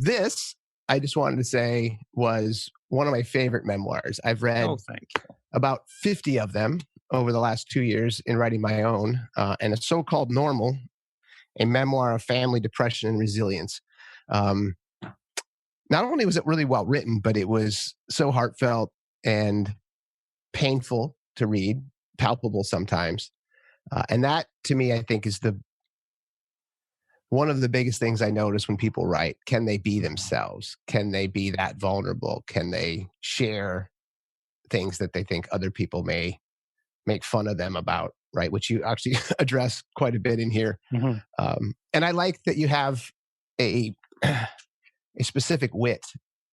This, I just wanted to say, was one of my favorite memoirs. I've read Oh, thank you. about 50 of them over the last 2 years in writing my own, and a so-called normal, a memoir of family depression and resilience. Um, Not only was it really well written, but it was so heartfelt and painful to read, palpable sometimes. And that, to me, I think is the one of the biggest things I notice when people write. Can they be themselves? Can they be that vulnerable? Can they share things that they think other people may make fun of them about? Right, which you actually address quite a bit in here. Mhm. And I like that you have a a specific wit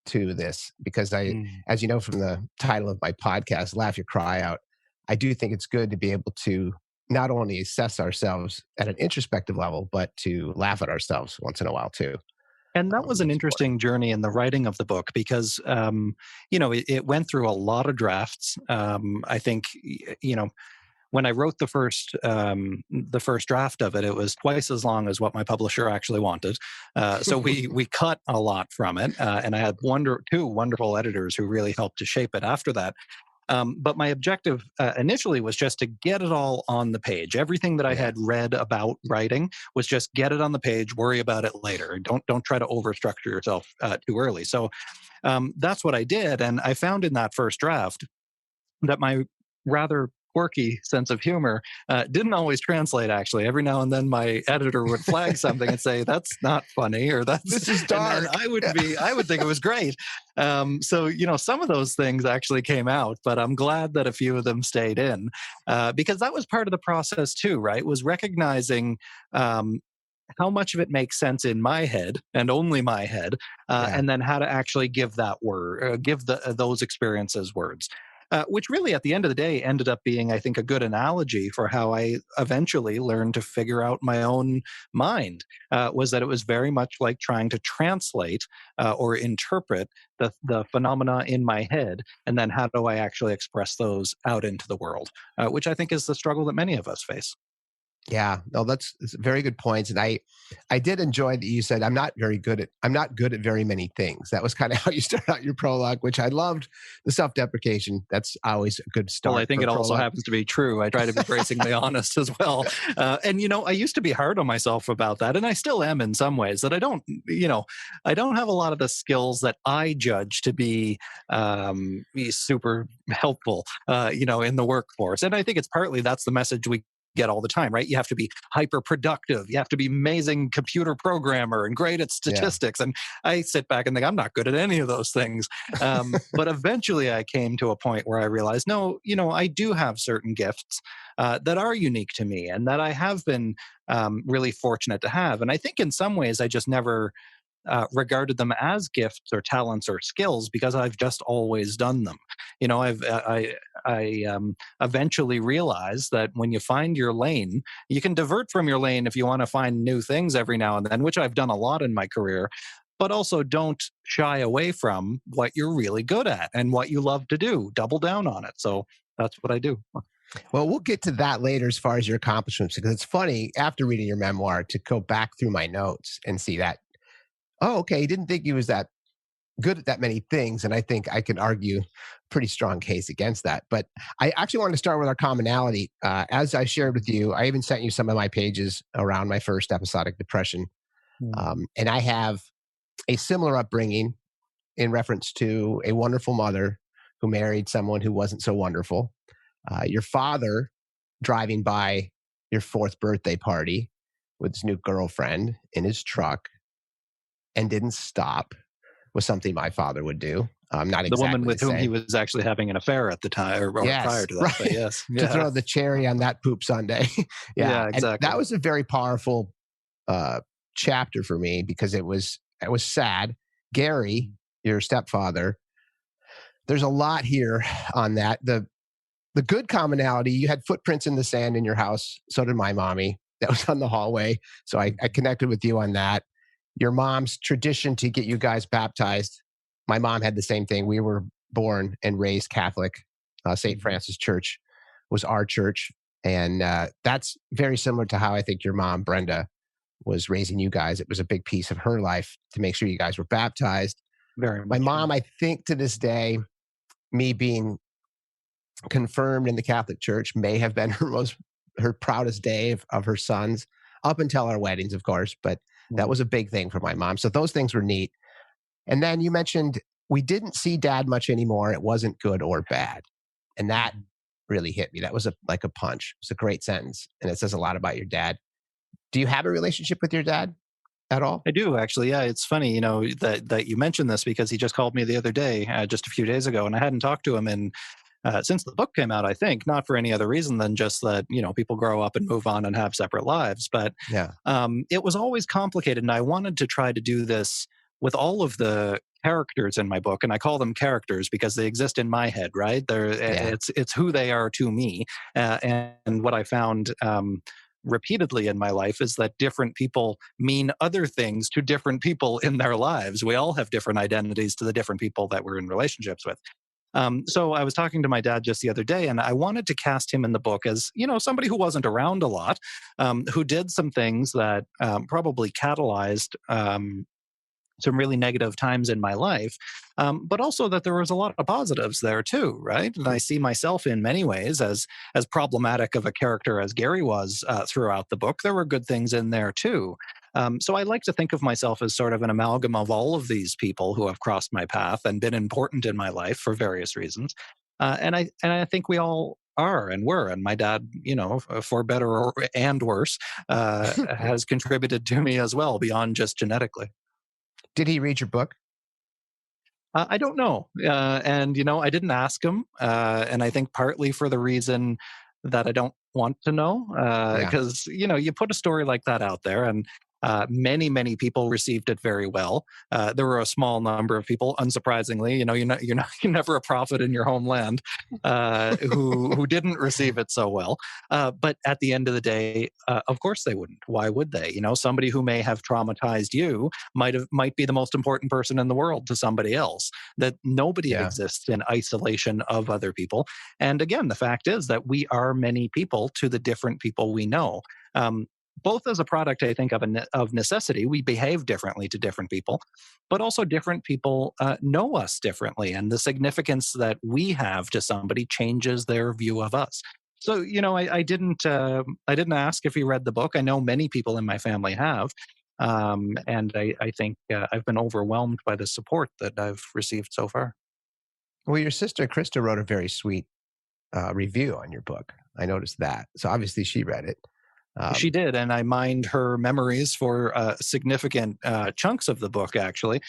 to this because Mm. as you know from the title of my podcast, Laugh Your Cry Out, I do think it's good to be able to not only assess ourselves at an introspective level, but to laugh at ourselves once in a while too. And that was an That's important. interesting journey in the writing of the book because, it went through a lot of drafts. I think, when I wrote the first draft of it, it was twice as long as what my publisher actually wanted. So we cut a lot from it, and I had two wonderful editors who really helped to shape it after that. But my objective initially was just to get it all on the page. Everything that I Yeah. had read about writing was just get it on the page. Worry about it later. Don't try to overstructure yourself too early. So that's what I did, and I found in that first draft that my rather quirky sense of humor didn't always translate. Actually, every now and then my editor would flag something and say that's not funny, or that's, This is and then dark. I would think it was great. So some of those things actually came out, but I'm glad that a few of them stayed in because that was part of the process too, right? Was recognizing how much of it makes sense in my head and only my head, Yeah. and then how to actually give that word, give those experiences words. Which really, at the end of the day, ended up being, I think, a good analogy for how I eventually learned to figure out my own mind. Was that it was very much like trying to translate or interpret the phenomena in my head, and then how do I actually express those out into the world? Which I think is the struggle that many of us face. Yeah, no, that's very good points. And I did enjoy that you said I'm not good at very many things. That was kind of how you start out your prologue, which I loved the self-deprecation. That's always a good Well, I start think for a it also prologue. happens to be true. I try to be bracingly honest as well. And I used to be hard on myself about that. And I still am in some ways that I don't have a lot of the skills that I judge to be super helpful, in the workforce. And I think it's partly that's the message we get all the time, right? You have to be hyper productive. You have to be amazing computer programmer and great at Yeah. statistics. And I sit back and think I'm not good at any of those things. But eventually I came to a point where I realized, no, I do have certain gifts that are unique to me and that I have been really fortunate to have. And I think in some ways I just never regarded them as gifts or talents or skills because I've just always done them. I eventually realized that when you find your lane, you can divert from your lane if you want to find new things every now and then, which I've done a lot in my career. But also don't shy away from what you're really good at and what you love to do. Double down on it. So that's what I do. Well, we'll get to that later as far as your accomplishments, because it's funny after reading your memoir to go back through my notes and see that, oh, okay, he didn't think he was that good at that many things. And I think I can argue a pretty strong case against that. But I actually wanted to start with our commonality. As I shared with you, I even sent you some of my pages around my first episodic depression. Mm. And I have a similar upbringing in reference to a wonderful mother who married someone who wasn't so wonderful. Your father driving by your fourth birthday party with his new girlfriend in his truck and didn't stop was something my father would do. Not The woman exactly the with whom he same. was actually having an affair at the time or prior Yes, to that. But right. yes. To Yeah. throw the cherry on that poop sundae. Yeah, Yeah, and exactly. that was a very powerful uh, chapter for me because it was sad. Gary, your stepfather, there's a lot here on that. The good commonality, you had footprints in the sand in your house. So did my mommy. That was on the hallway. So I connected with you on that. Your mom's tradition to get you guys baptized. My mom had the same thing. We were born and raised Catholic. St. Mhm. Francis Church was our church. And that's very similar to how I think your mom, Brenda, was raising you guys. It was a big piece of her life to make sure you guys were baptized. Very My much so. mom, I think to this day, me being confirmed in the Catholic Church may have been her proudest day of her sons, up until our weddings, of course. But that Mm, was a big thing for my mom. So those things were neat. And then you mentioned we didn't see dad much anymore. It wasn't good or bad. And that mhm. really hit me. That was like a punch. It's a great sentence. And it says a lot about your dad. Do you have a relationship with your dad at all? I do actually. Yeah, it's funny, that you mentioned this because he just called me the other day, just a few days ago, and I hadn't talked to him in since the book came out. I think not for any other reason than just that people grow up and move on and have separate lives. But Yeah. it was always complicated, and I wanted to try to do this with all of the characters in my book, and I call them characters because they exist in my head, right? Yeah. It's who they are to me, and what I found. Repeatedly in my life is that different people mean other things to different people in their lives. We all have different identities to the different people that we're in relationships with. So I was talking to my dad just the other day, and I wanted to cast him in the book as somebody who wasn't around a lot, who did some things that probably catalyzed some really negative times in my life, but also that there was a lot of positives there too, right? And I see myself in many ways as problematic of a character as Gary was throughout the book. There were good things in there too. So I like to think of myself as sort of an amalgam of all of these people who have crossed my path and been important in my life for various reasons. And I think we all are and were. And my dad, for better and worse, has contributed to me as well beyond just genetically. Did he read your book? I don't know. And, I didn't ask him. And I think partly for the reason that I don't want to know, Yeah. because, you put a story like that out there and many, many people received it very well. There were a small number of people, unsurprisingly, you're never a prophet in your homeland, who didn't receive it so well. But at the end of the day, of course they wouldn't. Why would they? Somebody who may have traumatized you might be the most important person in the world to somebody else. That nobody Yeah. exists in isolation of other people. And again, the fact is that we are many people to the different people we know. Um, both as a product, I think, of necessity, we behave differently to different people, but also different people know us differently, and the significance that we have to somebody changes their view of us. So, I didn't ask if he read the book. I know many people in my family have, and I think I've been overwhelmed by the support that I've received so far. Well, your sister Krista wrote a very sweet review on your book. I noticed that. So obviously she read it. She Um, did, and I mined her memories for significant chunks of the book, actually,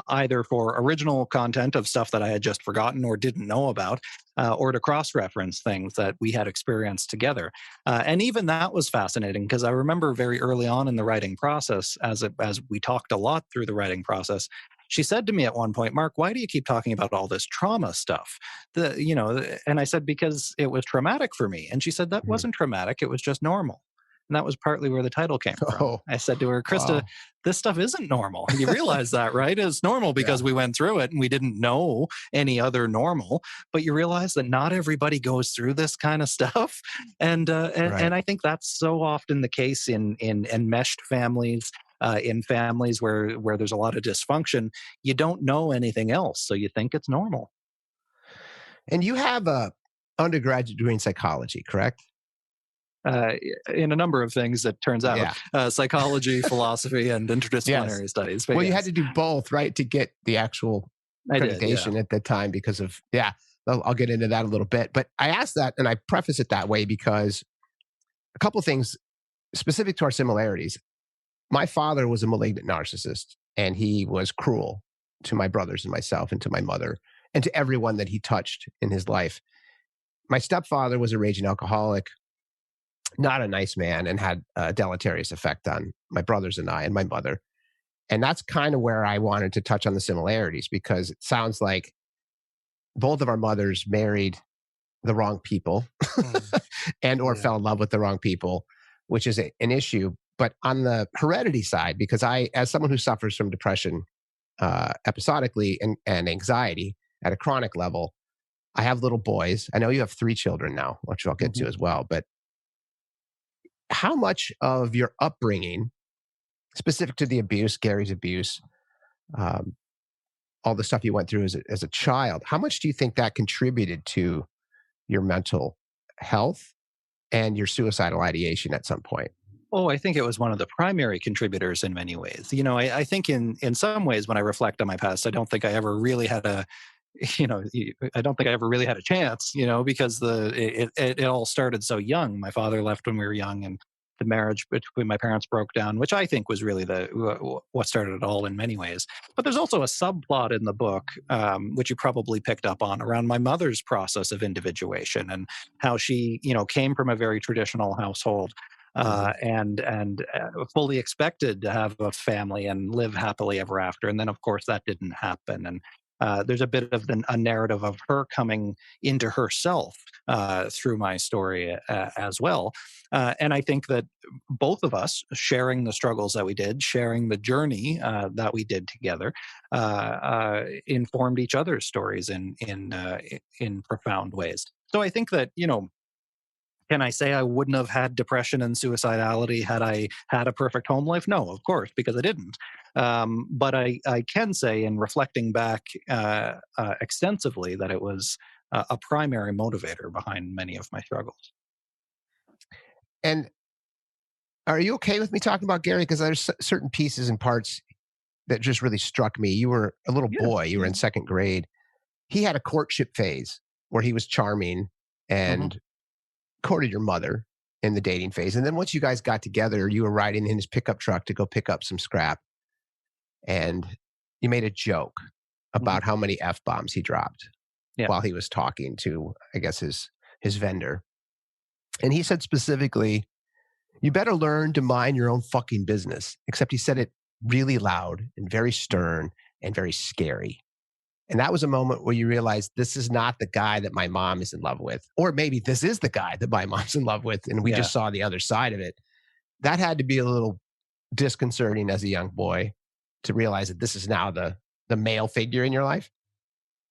either for original content of stuff that I had just forgotten or didn't know about, or to cross reference things that we had experienced together. And even that was fascinating because I remember very early on in the writing process, as we talked a lot through the writing process. She said to me at one point, Mark, why do you keep talking about all this trauma stuff? And I said, because it was traumatic for me. And she said, that mhm. wasn't traumatic. It was just normal. And that was partly where the title came from. Oh, I said to her, Krista, wow. this stuff isn't normal. You realize that, right? It's normal Yeah. because we went through it and we didn't know any other normal. But you realize that not everybody goes through this kind of stuff. And Right. I think that's so often the case in enmeshed families. In families where there's a lot of dysfunction, you don't know anything else, so you think it's normal. And you have a undergraduate degree in psychology, correct? uh, in a number of things, it turns out, Yeah. psychology, philosophy, and Yes. interdisciplinary studies. But Well, you had yes, to do both, right, to get the actual I did. Yeah. accreditation at the time because of, yeah, I'll get into that a little bit. But I asked that and I preface it that way because a couple things specific to our similarities. My father was a malignant narcissist and he was cruel to my brothers and myself and to my mother and to everyone that he touched in his life. My stepfather was a raging alcoholic, not a nice man, and had a deleterious effect on my brothers and I and my mother. And that's kind of where I wanted to touch on the similarities because it sounds like both of our mothers married the wrong people Mm, and or yeah. fell in love with the wrong people, which is an issue. But on the heredity side, because I, as someone who suffers from depression episodically and anxiety at a chronic level, I have little boys. I know you have three children now, which I'll get to Mhm. as well. But how much of your upbringing specific to the abuse, Gary's abuse, um, all the stuff you went through as a child, how much do you think that contributed to your mental health and your suicidal ideation at some point? Oh, I think it was one of the primary contributors in many ways. I think in some ways, when I reflect on my past, I don't think I ever really had a, I don't think I ever really had a chance, because it all started so young. My father left when we were young, and the marriage between my parents broke down, which I think was really what started it all in many ways. But there's also a subplot in the book, which you probably picked up on, around my mother's process of individuation and how she, came from a very traditional household. Hmm. And fully expected to have a family and live happily ever after, and then of course that didn't happen. And there's a bit of a narrative of her coming into herself through my story as well. And I think that both of us sharing the struggles that we did, sharing the journey that we did together, informed each other's stories in profound ways. So I think that, can I say I wouldn't have had depression and suicidality had I had a perfect home life? No, of course, because I didn't. But I can say, in reflecting back extensively, that it was a primary motivator behind many of my struggles. And are you okay with me talking about Gary? Because there's certain pieces and parts that just really struck me. You were a little Yeah. boy, you were Yeah. in second grade. He had a courtship phase where he was charming Hmm. and courted your mother in the dating phase. And then once you guys got together, you were riding in his pickup truck to go pick up some scrap. And you made a joke Hmm. about how many F bombs he dropped Yeah. while he was talking to, I guess, his vendor. And he said specifically, you better learn to mind your own fucking business. Except he said it really loud and very stern and very scary. And that was a moment where you realized this is not the guy that my mom is in love with. Or maybe this is the guy that my mom's in love with. And we Yeah. just saw the other side of it. That had to be a little disconcerting as a young boy to realize that this is now the male figure in your life.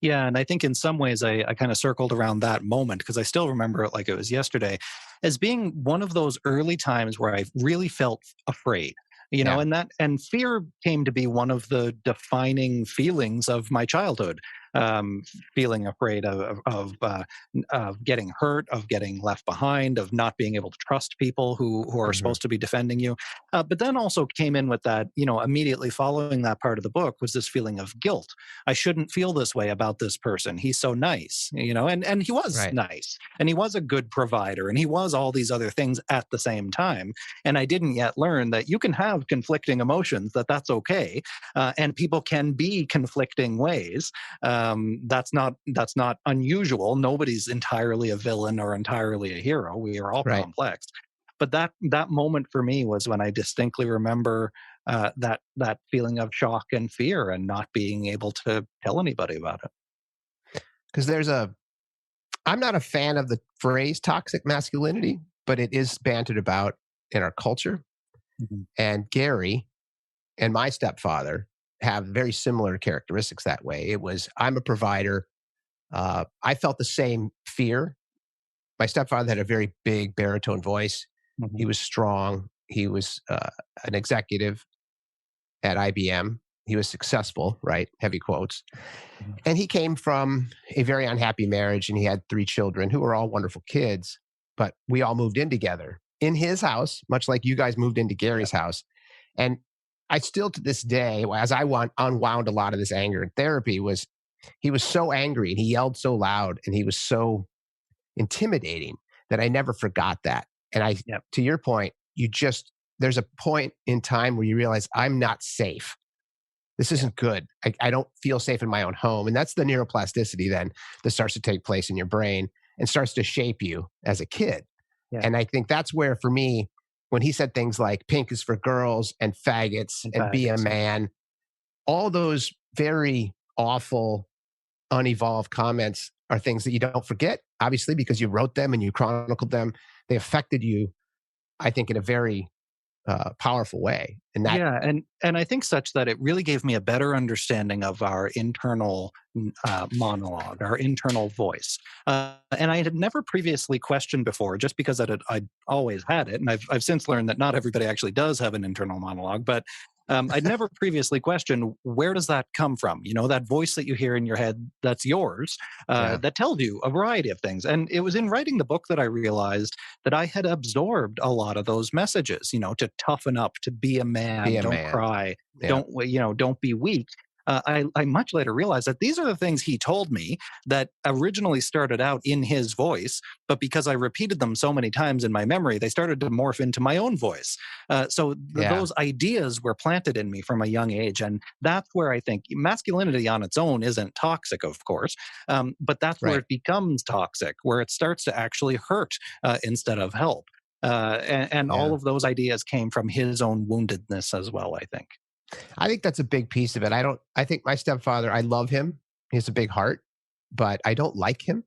Yeah, and I think in some ways I kind of circled around that moment because I still remember it like it was yesterday as being one of those early times where I really felt afraid. Yeah. And fear came to be one of the defining feelings of my childhood. Um, Feeling afraid of getting hurt, of getting left behind, of not being able to trust people who are Hmm. supposed to be defending you. But then also came in with that, immediately following that part of the book was this feeling of guilt. I shouldn't feel this way about this person. He's so nice, and he was Right. nice, and he was a good provider, and he was all these other things at the same time. And I didn't yet learn that you can have conflicting emotions, that's okay, and people can be conflicting ways. That's not unusual. Nobody's entirely a villain or entirely a hero. We are all Right. complex. But that moment for me was when I distinctly remember that feeling of shock and fear and not being able to tell anybody about it. Because I'm not a fan of the phrase toxic masculinity, but it is bantered about in our culture. Mhm. And Gary and my stepfather have very similar characteristics that way. It was, I'm a provider. I felt the same fear. My stepfather had a very big baritone voice. He Mhm. was strong. He was an executive at IBM. He was successful, right? Heavy quotes. Mhm. And he came from a very unhappy marriage and he had three children who were all wonderful kids, but we all moved in together in his house, much like you guys moved into Yeah. Gary's house. And I still to this day, as unwound a lot of this anger in therapy, was he was so angry and he yelled so loud and he was so intimidating that I never forgot that. And Yep. to your point, there's a point in time where you realize I'm not safe. This Yeah. isn't good. I don't feel safe in my own home. And that's the neuroplasticity then that starts to take place in your brain and starts to shape you as a kid. Yeah. And I think that's where, for me, when he said things like pink is for girls and faggots In and fact, be a it's man, all those very awful, unevolved comments are things that you don't forget, obviously, because you wrote them and you chronicled them. They affected you, I think, in a very powerful way. And that, Yeah, and I think such that it really gave me a better understanding of our internal monologue, our internal voice. And I had never previously questioned before, just because I'd always had it, and I've since learned that not everybody actually does have an internal monologue. But I'd never previously questioned, where does that come from? You know, that voice that you hear in your head that's yours, yeah, that tells you a variety of things. And it was in writing the book that I realized that I had absorbed a lot of those messages, you know, to toughen up, to be a be man, a don't man. cry, Yeah, don't be weak. I much later realized that these are the things he told me that originally started out in his voice, but because I repeated them so many times in my memory, they started to morph into my own voice. yeah, Those ideas were planted in me from a young age, and that's where I think masculinity on its own isn't toxic, of course, but that's where right. it becomes toxic, where it starts to actually hurt instead of help. And all Yeah. of those ideas came from his own woundedness as well, I think. I think that's a big piece of it. I think my stepfather, I love him. He has a big heart, but I don't like him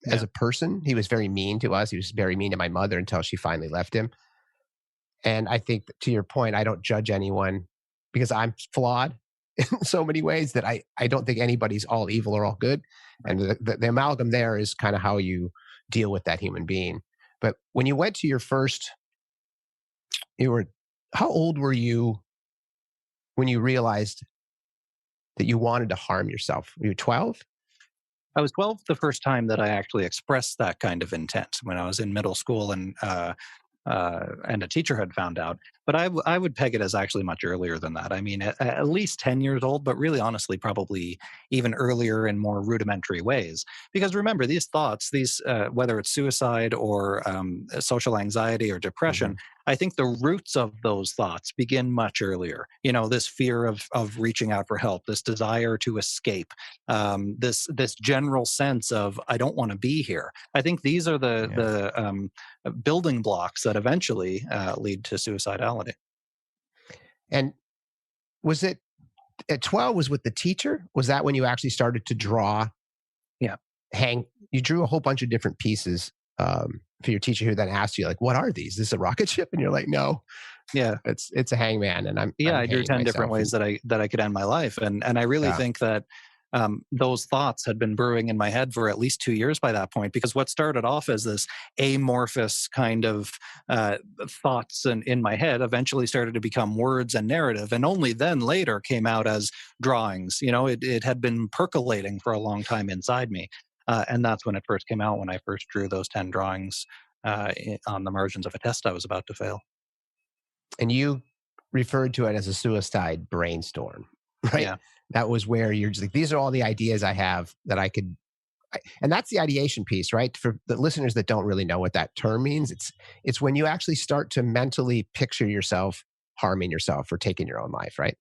as Yeah. a person. He was very mean to us. He was very mean to my mother until she finally left him. And I think to your point, I don't judge anyone because I'm flawed in so many ways that I don't think anybody's all evil or all good. Right. And the amalgam there is kind of how you deal with that human being. But when you went to your first, you were, how old were you when you realized that you wanted to harm yourself? Were you 12? I was 12 the first time that I actually expressed that kind of intent, when I was in middle school, and a teacher had found out. But I would peg it as actually much earlier than that. I mean, at least 10 years old, but really honestly, probably even earlier in more rudimentary ways. Because remember, these thoughts, whether it's suicide or social anxiety or depression, Mhm. I think the roots of those thoughts begin much earlier. You know, this fear of reaching out for help, this desire to escape, this general sense of I don't want to be here. I think these are Yeah. the building blocks that eventually lead to suicidality. And was it at 12 was with the teacher? Was that when you actually started to draw, Yeah, you drew a whole bunch of different pieces for your teacher who then asked you like, what are these? Is this a rocket ship? And you're like, no, yeah, it's a hangman and yeah. I'm I drew hanging 10 different myself. ways And that I could end my life, and I really yeah, think that those thoughts had been brewing in my head for at least 2 years by that point. Because what started off as this amorphous kind of thoughts in my head eventually started to become words and narrative, and only then later came out as drawings. You know, it had been percolating for a long time inside me, and that's when it first came out, when I first drew those 10 drawings on the margins of a test I was about to fail. and you referred to it as a suicide brainstorm, right? Yeah. That was where you're just like, these are all the ideas I have that I could, and that's the ideation piece, right? For the listeners that don't really know what that term means, it's when you actually start to mentally picture yourself harming yourself or taking your own life, right?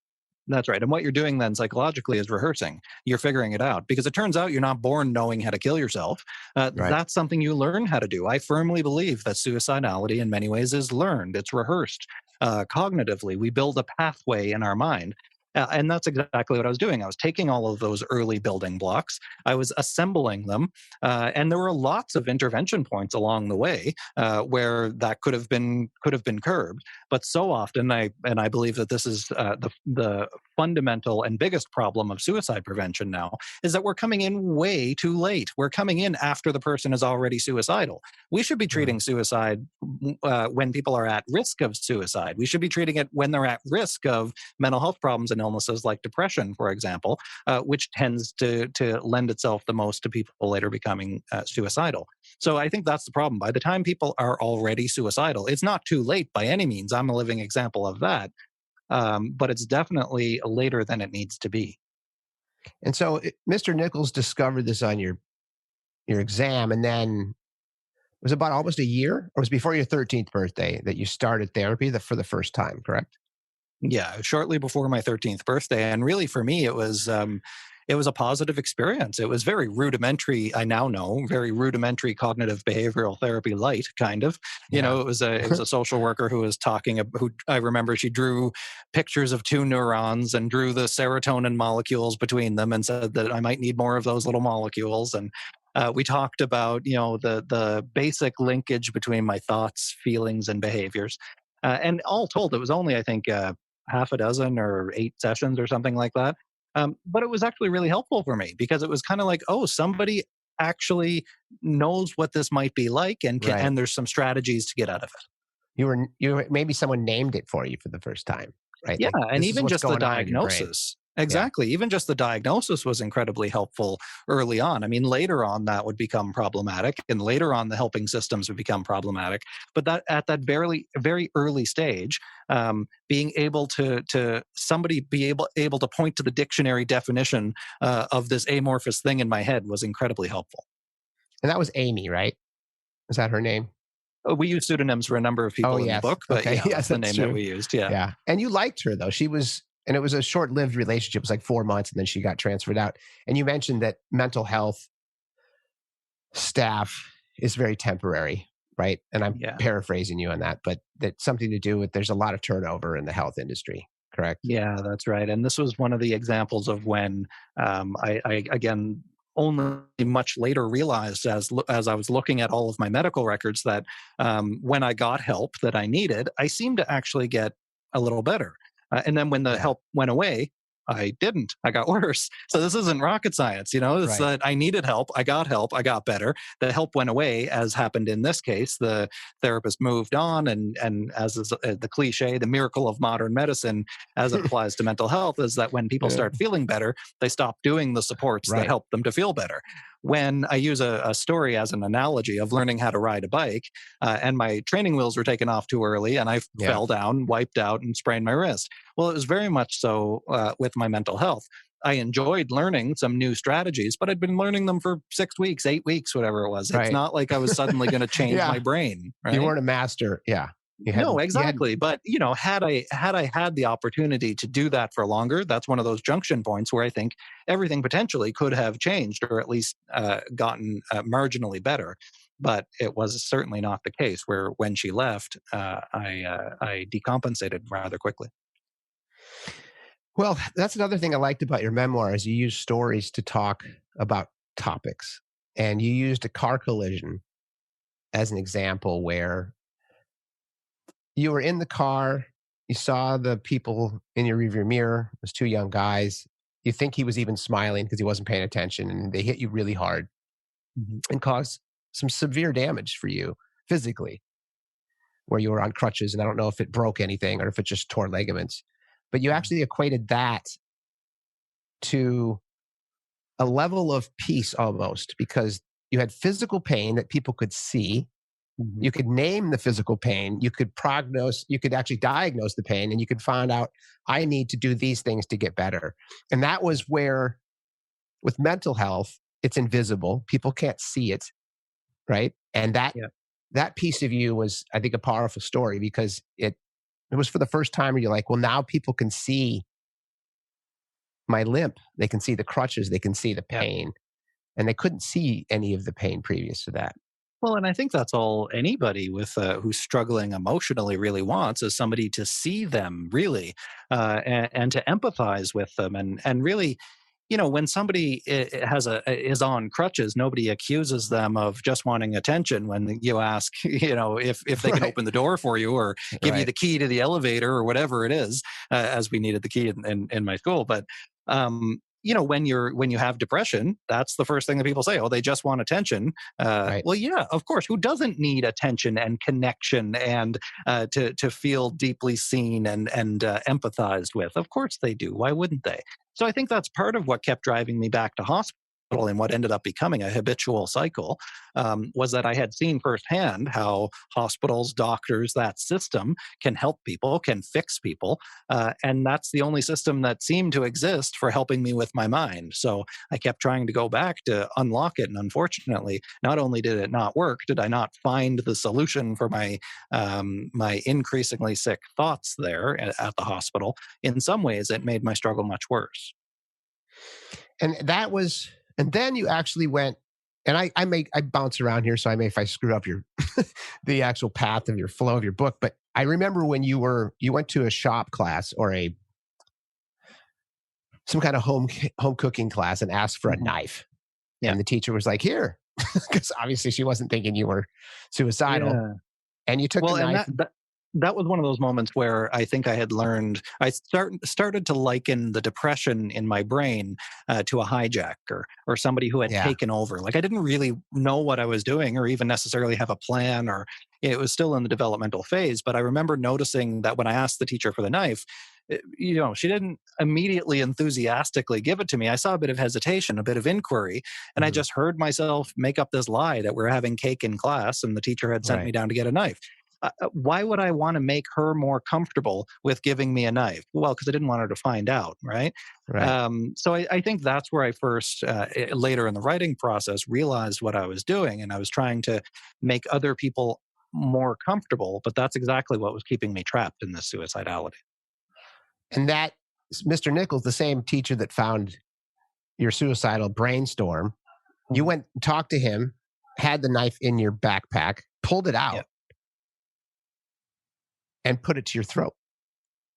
That's right. And what you're doing then psychologically is rehearsing. You're figuring it out, because it turns out you're not born knowing how to kill yourself. Right. That's something you learn how to do. I firmly believe that suicidality in many ways is learned, it's rehearsed. Cognitively, we build a pathway in our mind. And that's exactly what I was doing. I was taking all of those early building blocks, I was assembling them, and there were lots of intervention points along the way where that could have been curbed. But so often, I believe that this is the fundamental and biggest problem of suicide prevention now, is that we're coming in way too late. We're coming in after the person is already suicidal. We should be Mm. treating suicide when people are at risk of suicide. We should be treating it when they're at risk of mental health problems and illnesses like depression, for example, which tends to lend itself the most to people later becoming suicidal. So I think that's the problem. By the time people are already suicidal, it's not too late by any means. I'm a living example of that. But it's definitely later than it needs to be. And so Mr. Nichols discovered this on your exam, and then it was about almost a year, or it was before your 13th birthday that you started therapy for the first time, correct? Yeah, shortly before my 13th birthday, and really for me, it was a positive experience. It was very rudimentary. I now know, very rudimentary cognitive behavioral therapy light, kind of. You Yeah. know, it was a social worker who was talking. Who I remember she drew pictures of two neurons and drew the serotonin molecules between them, and said that I might need more of those little molecules. And we talked about, the basic linkage between my thoughts, feelings, and behaviors. And all told, it was only, I think, half a dozen or 8 sessions or something like that. But it was actually really helpful for me because it was kind of like, oh, somebody actually knows what this might be like, Right. and there's some strategies to get out of it. Maybe someone named it for you for the first time, right? Yeah, Like, and this is even what's just the going on in your brain. diagnosis. Yeah. Exactly. Even just the diagnosis was incredibly helpful early on. I mean, later on that would become problematic, and later on the helping systems would become problematic. But that at that very early stage, being able to somebody be able to point to the dictionary definition of this amorphous thing in my head was incredibly helpful. And that was Amy, right? Is that her name? We use pseudonyms for a number of Oh, people in the yes. book, but Okay. yeah, Yes, that's the that's name that true. we used. Yeah. Yeah. And you liked her, though. And it was a short lived relationship. It was like 4 months, and then she got transferred out. And you mentioned that mental health staff is very temporary, right? And I'm Yeah. paraphrasing you on that, but that's something to do with there's a lot of turnover in the health industry, correct? Yeah, that's right. And this was one of the examples of when I again only much later realized as I was looking at all of my medical records that when I got help that I needed, I seemed to actually get a little better. And then when the Yeah. help went away, I didn't. I got worse. So this isn't rocket science, you know. It's Right. that I needed help. I got better. The help went away, as happened in this case. The therapist moved on, and as is the cliche, the miracle of modern medicine as it applies to mental health is that when people Yeah. start feeling better, they stop doing the supports that Right. help them to feel better. When I use a story as an analogy of learning how to ride a bike, and my training wheels were taken off too early, and I Yeah. fell down, wiped out, and sprained my wrist. Well, it was very much so with my mental health. I enjoyed learning some new strategies, but I'd been learning them for 6 weeks, 8 weeks, whatever it was. It's Right. not like I was suddenly going to change Yeah. my brain, You right? weren't a master. Yeah. No, You hadn't, exactly. But had I had the opportunity to do that for longer, that's one of those junction points where I think everything potentially could have changed, or at least gotten marginally better. But it was certainly not the case. Where when she left, I decompensated rather quickly. well, that's another thing I liked about your memoir is you use stories to talk about topics. And you used a car collision as an example where you were in the car, you saw the people in your rearview mirror, those two young guys. You think he was even smiling because he wasn't paying attention, and they hit you really hard Mhm. and caused some severe damage for you physically, where you were on crutches. And I don't know if it broke anything or if it just tore ligaments, but you Mhm. actually equated that to a level of peace almost because you had physical pain that people could see. Mhm. You could name the physical pain. You could actually diagnose the pain, and you could find out, I need to do these things to get better. And that was where, with mental health, it's invisible. People can't see it, right? And Yeah. that piece of you was, I think, a powerful story because it was for the first time where you're like, well, now people can see my limp. They can see the crutches. They can see the Yeah. pain. And they couldn't see any of the pain previous to that. Well, and I think that's all anybody with who's struggling emotionally really wants is somebody to see them really, and to empathize with them, and really, when somebody is on crutches, nobody accuses them of just wanting attention. When you ask, if they can Right. open the door for you or give you Right. the key to the elevator or whatever it is, as we needed the key in my school, but. When you have depression, that's the first thing that people say. Oh, they just want attention. Right. Well, yeah, of course. Who doesn't need attention and connection and to feel deeply seen and empathized with? Of course they do. Why wouldn't they? So I think that's part of what kept driving me back to hospital and what ended up becoming a habitual cycle was that I had seen firsthand how hospitals, doctors, that system can help people, can fix people. And that's the only system that seemed to exist for helping me with my mind. So I kept trying to go back to unlock it. And unfortunately, not only did it not work, did I not find the solution for my increasingly sick thoughts there at the hospital. In some ways, it made my struggle much worse. And then you actually went, and I bounce around here, so I may, if I screw up your, the actual path of your flow of your book, but I remember when you went to a shop class or some kind of home cooking class and asked for a Mhm. knife. Yeah. And the teacher was like, here, because obviously she wasn't thinking you were suicidal. Yeah. And you took the Well, and knife. that was one of those moments where I think I had learned, started to liken the depression in my brain to a hijacker or somebody who had Yeah. taken over. Like I didn't really know what I was doing or even necessarily have a plan, or it was still in the developmental phase. But I remember noticing that when I asked the teacher for the knife, she didn't immediately enthusiastically give it to me. I saw a bit of hesitation, a bit of inquiry, and I Mhm. just heard myself make up this lie that we're having cake in class and the teacher had sent me Right. down to get a knife. Why would I want to make her more comfortable with giving me a knife? Well, because I didn't want her to find out, right? Right. So I think that's where I first, later in the writing process, realized what I was doing, and I was trying to make other people more comfortable. But that's exactly what was keeping me trapped in this suicidality. And that Mr. Nichols, the same teacher that found your suicidal brainstorm, you Mhm. went and talked to him, had the knife in your backpack, pulled it Yeah, out, and put it to your throat.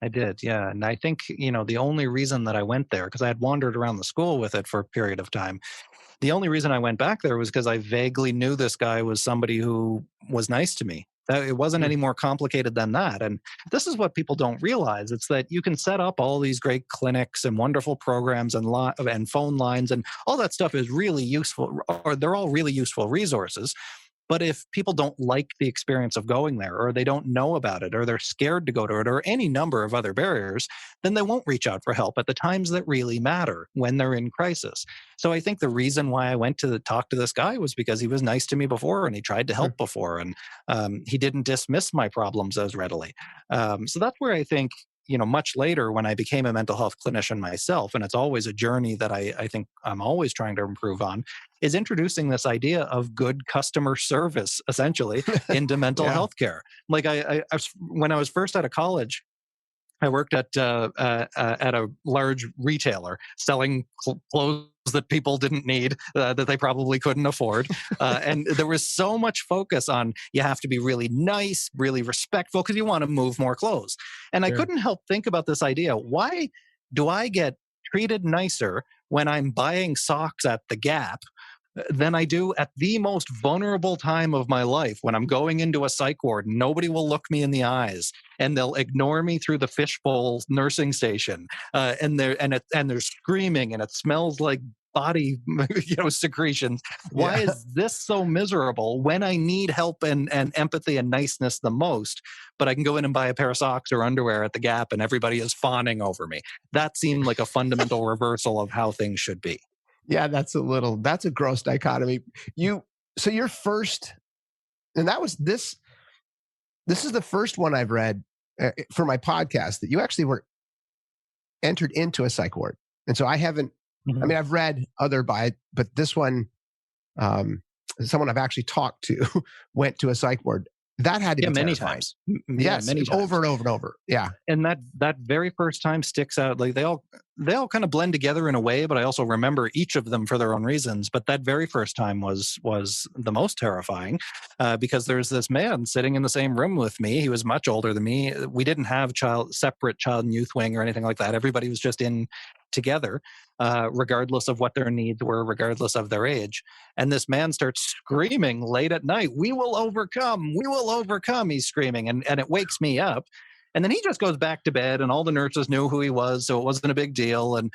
I did. Yeah, and I think the only reason that I went there, because I had wandered around the school with it for a period of time. The only reason I went back there was because I vaguely knew this guy was somebody who was nice to me. That it wasn't Mm. any more complicated than that. And this is what people don't realize. It's that you can set up all these great clinics and wonderful programs and phone lines and all that stuff is really useful, or they're all really useful resources. But if people don't like the experience of going there, or they don't know about it, or they're scared to go to it, or any number of other barriers, then they won't reach out for help at the times that really matter when they're in crisis. So I think the reason why I went to talk to this guy was because he was nice to me before and he tried to Mm. help before, and he didn't dismiss my problems as readily. So that's where I think. Much later when I became a mental health clinician myself, and it's always a journey that I think I'm always trying to improve on, is introducing this idea of good customer service essentially into mental Yeah. health care. Like when I was first out of college, I worked at a large retailer selling clothes that people didn't need, that they probably couldn't afford, and there was so much focus on you have to be really nice, really respectful because you want to move more clothes. And I Sure. couldn't help think about this idea: why do I get treated nicer when I'm buying socks at the Gap than I do at the most vulnerable time of my life when I'm going into a psych ward? Nobody will look me in the eyes, and they'll ignore me through the fishbowl nursing station, and they're screaming, and it smells like body secretions. Why Yeah. is this so miserable when I need help and empathy and niceness the most? But I can go in and buy a pair of socks or underwear at the Gap, and everybody is fawning over me. That seemed like a fundamental reversal of how things should be. Yeah, that's a gross dichotomy. You so your first and that was this is the first one I've read for my podcast that you actually were entered into a psych ward. And so I haven't I Mhm. mean I've read other but this one um someone I've actually talked to went to a psych ward. That had to Yeah, be many terrifying. times. Yeah, Yes, many over times. and over and over. Yeah. And that very first time sticks out. Like they all kind of blend together in a way, but I also remember each of them for their own reasons. But that very first time was the most terrifying, because there's this man sitting in the same room with me. He was much older than me. We didn't have separate child and youth wing or anything like that. Everybody was just in together, regardless of what their needs were, regardless of their age. And this man starts screaming late at night, "We will overcome! We will overcome!" He's screaming, and it wakes me up. And then he just goes back to bed, and all the nurses knew who he was, so it wasn't a big deal. And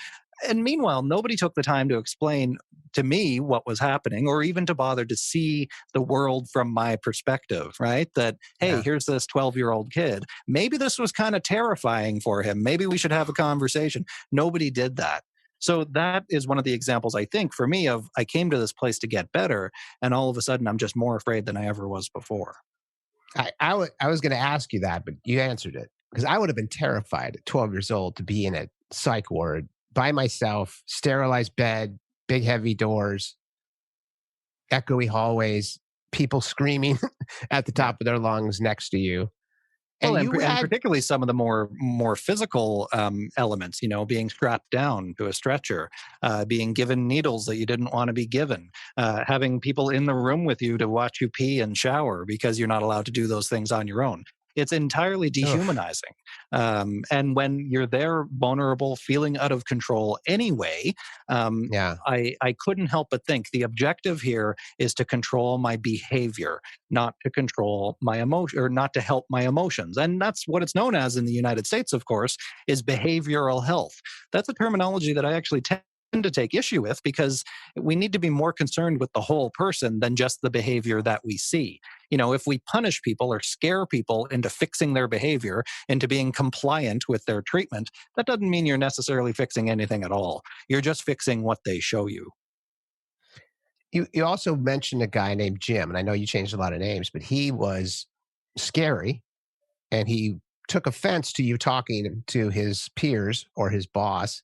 meanwhile, nobody took the time to explain to me what was happening, or even to bother to see the world from my perspective, right? That, hey, Yeah. here's this 12-year-old kid. Maybe this was kind of terrifying for him. Maybe we should have a conversation. Nobody did that. So that is one of the examples, I think, for me, of I came to this place to get better, and all of a sudden I'm just more afraid than I ever was before. I was going to ask you that, but you answered it because I would have been terrified at 12 years old to be in a psych ward by myself, sterilized bed, big heavy doors, echoey hallways, people screaming at the Yeah. top of their lungs next to you. Well, And you and had, particularly some of the more physical elements, being strapped down to a stretcher, being given needles that you didn't want to be given, having people in the room with you to watch you pee and shower because you're not allowed to do those things on your own. It's entirely Ugh. dehumanizing. And when you're there, vulnerable, feeling out of control anyway, um, Yeah. I couldn't help but think the objective here is to control my behavior, not to control my emotion or not to help my emotions. And that's what it's known as in the United States, of course, is behavioral health. That's a terminology that I actually tend to take issue with because we need to be more concerned with the whole person than just the behavior that we see. If we punish people or scare people into fixing their behavior, into being compliant with their treatment, that doesn't mean you're necessarily fixing anything at all. You're just fixing what they show you. You also mentioned a guy named Jim, and I know you changed a lot of names, but he was scary, and he took offense to you talking to his peers or his boss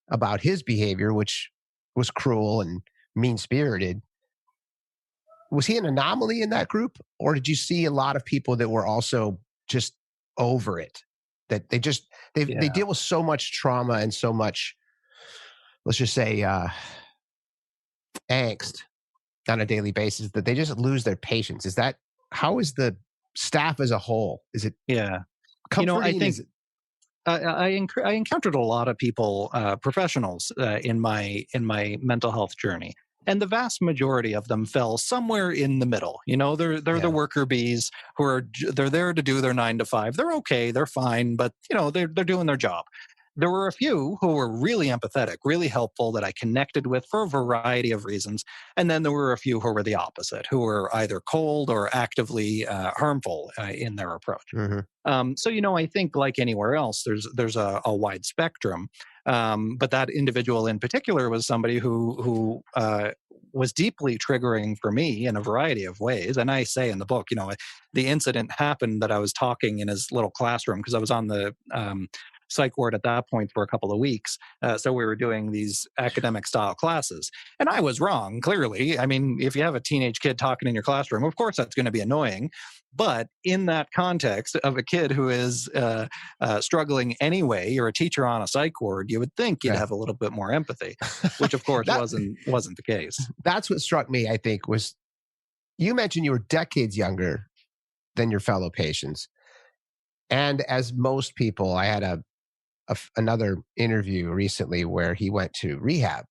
about his behavior, which was cruel and mean spirited. Was he an anomaly in that group, or did you see a lot of people that were also just over it? That they Yeah. deal with so much trauma and so much, let's just say, angst on a daily basis that they just lose their patience. Is that how is the staff as a whole? Is it Yeah. I comforting? think Is it I encountered a lot of people, professionals, in my mental health journey, and the vast majority of them fell somewhere in the middle. They're the yeah? worker bees who they're there to do their 9 to 5. They're okay, they're fine, but they're doing their job. There were a few who were really empathetic, really helpful that I connected with for a variety of reasons, and then there were a few who were the opposite, who were either cold or actively harmful in their approach. Hmm. I think like anywhere else, there's a wide spectrum. But that individual in particular was somebody who was deeply triggering for me in a variety of ways. And I say in the book, the incident happened that I was talking in his little classroom because I was on the psych ward at that point for a couple of weeks. So we were doing these academic style classes. And I was wrong, clearly. I mean, if you have a teenage kid talking in your classroom, of course that's going to be annoying. But in that context of a kid who is struggling anyway, you're a teacher on a psych ward, you would think you'd Right. have a little bit more empathy, which of course that wasn't the case. that's what struck me. I think was you mentioned you were decades younger than your fellow patients, and as most people, I had another interview recently where he went to rehab.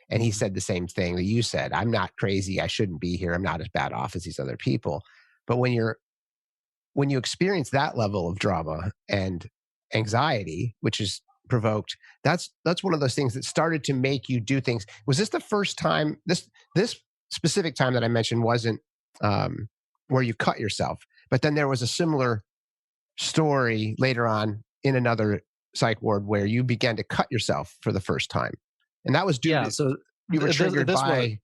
And he Mhm. said the same thing that you said. I'm not crazy. I shouldn't be here. I'm not as bad off as these other people. But when you experience that level of drama and anxiety, which is provoked, that's one of those things that started to make you do things. Was this the first time? This specific time that I mentioned wasn't where you cut yourself, but then there was a similar story later on in another psych ward where you began to cut yourself for the first time, and that was due Yeah. to So you were triggered this was by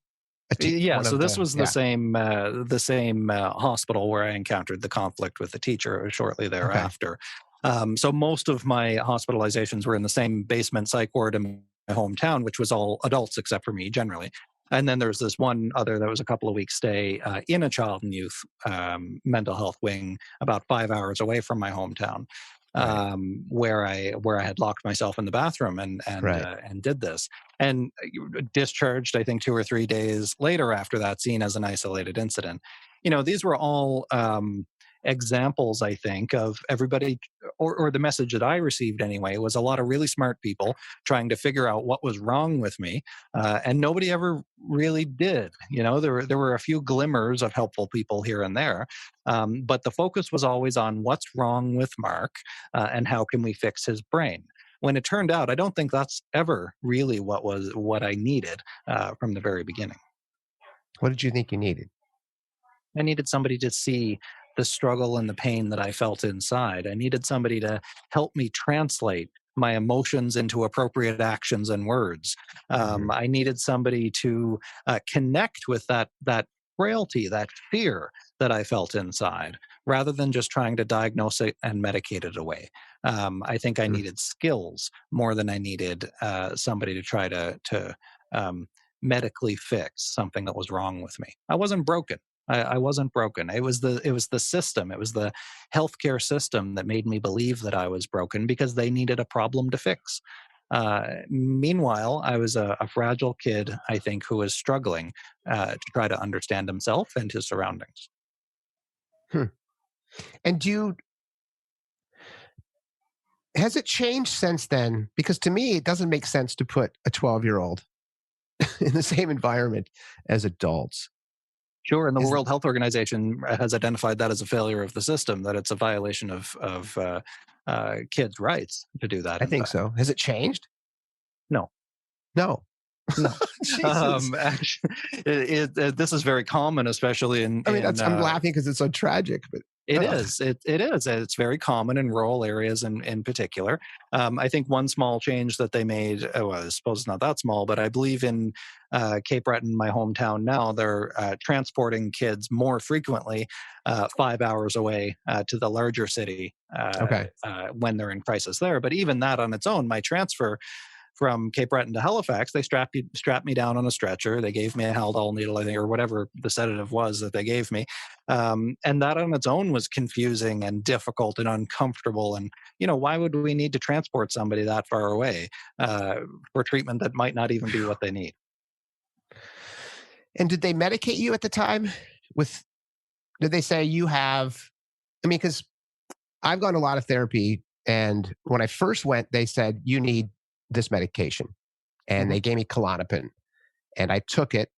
yeah. one So of this the was yeah. the same hospital where I encountered the conflict with the teacher shortly Okay. thereafter. So most of my hospitalizations were in the same basement psych ward in my hometown, which was all adults except for me generally. And then there's this one other that was a couple of weeks stay in a child and youth mental health wing about 5 hours away from my hometown, Right. where I had locked myself in the bathroom Right. and did this and discharged. I think 2 or 3 days later after that, seen as an isolated incident. These were all examples, I think, of everybody, or the message that I received anyway, was a lot of really smart people trying to figure out what was wrong with me, and nobody ever really did. There were a few glimmers of helpful people here and there, but the focus was always on what's wrong with Mark, and how can we fix his brain. When it turned out, I don't think that's ever really what I needed from the very beginning. What did you think you needed? I needed somebody to see the struggle and the pain that I felt inside. I needed somebody to help me translate my emotions into appropriate actions and words. Mhm. I needed somebody to connect with that frailty, that fear that I felt inside, rather than just trying to diagnose it and medicate it away. I think I Mm. needed skills more than I needed somebody to try to medically fix something that was wrong with me. I wasn't broken. I wasn't broken. It was the system. It was the healthcare system that made me believe that I was broken because they needed a problem to fix. Meanwhile, I was a fragile kid, I think, who was struggling to try to understand himself and his surroundings. Hmm. And do you? Has it changed since then? Because to me, it doesn't make sense to put a 12-year-old in the same environment as adults. Sure, and the Is World Health Organization has identified that as a failure of the system, that it's a violation of kids' rights to do that. I In think fact, so. Has it changed? no, No. no. Jesus. Actually, this is very common, especially in I mean, in I'm uh, laughing because it's so tragic, but It ugh. is. It is. It's very common in rural areas in particular. I think one small change that they made, well, I suppose it's not that small, but I believe in Cape Breton, my hometown now, they're transporting kids more frequently 5 hours away to the larger city Okay. when they're in crisis there. But even that on its own, my transfer from Cape Breton to Halifax, they strapped me down on a stretcher. They gave me a Haldol needle, I think, or whatever the sedative was that they gave me, and that on its own was confusing and difficult and uncomfortable. And why would we need to transport somebody that far away for treatment that might not even be what they need? And did they medicate you at the time? With Did they say you have? I mean, because I've gone to a lot of therapy, and when I first went, they said you need this medication, and Hmm. they gave me Klonopin, and I took it,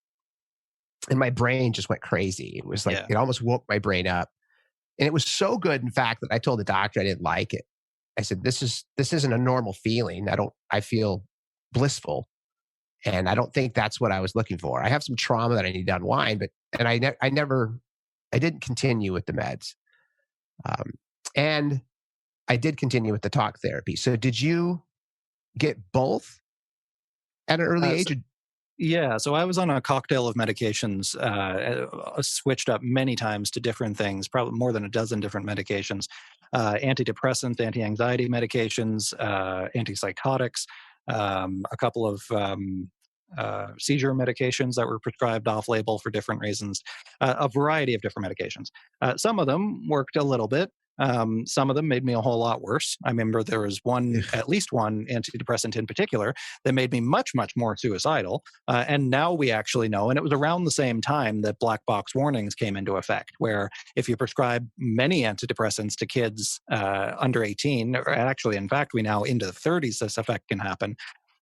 and my brain just went crazy. It was like Yeah. it almost woke my brain up, and it was so good, in fact, that I told the doctor I didn't like it. I said, this isn't a normal feeling. I feel blissful, and I don't think that's what I was looking for. I have some trauma that I need to unwind, but and I didn't continue with the meds, um, and I did continue with the talk therapy. So did you get both at an early So age? Yeah, so I was on a cocktail of medications, switched up many times to different things, probably more than a dozen different medications, antidepressants, anti-anxiety medications, antipsychotics, a couple of seizure medications that were prescribed off-label for different reasons, a variety of different medications. Some of them worked a little bit. Some of them made me a whole lot worse. I remember there was Ugh, at least one antidepressant in particular that made me much, much more suicidal. And now we actually know, and it was around the same time that black box warnings came into effect, where if you prescribe many antidepressants to kids under 18, or actually, in fact, we now into the 30s, this effect can happen,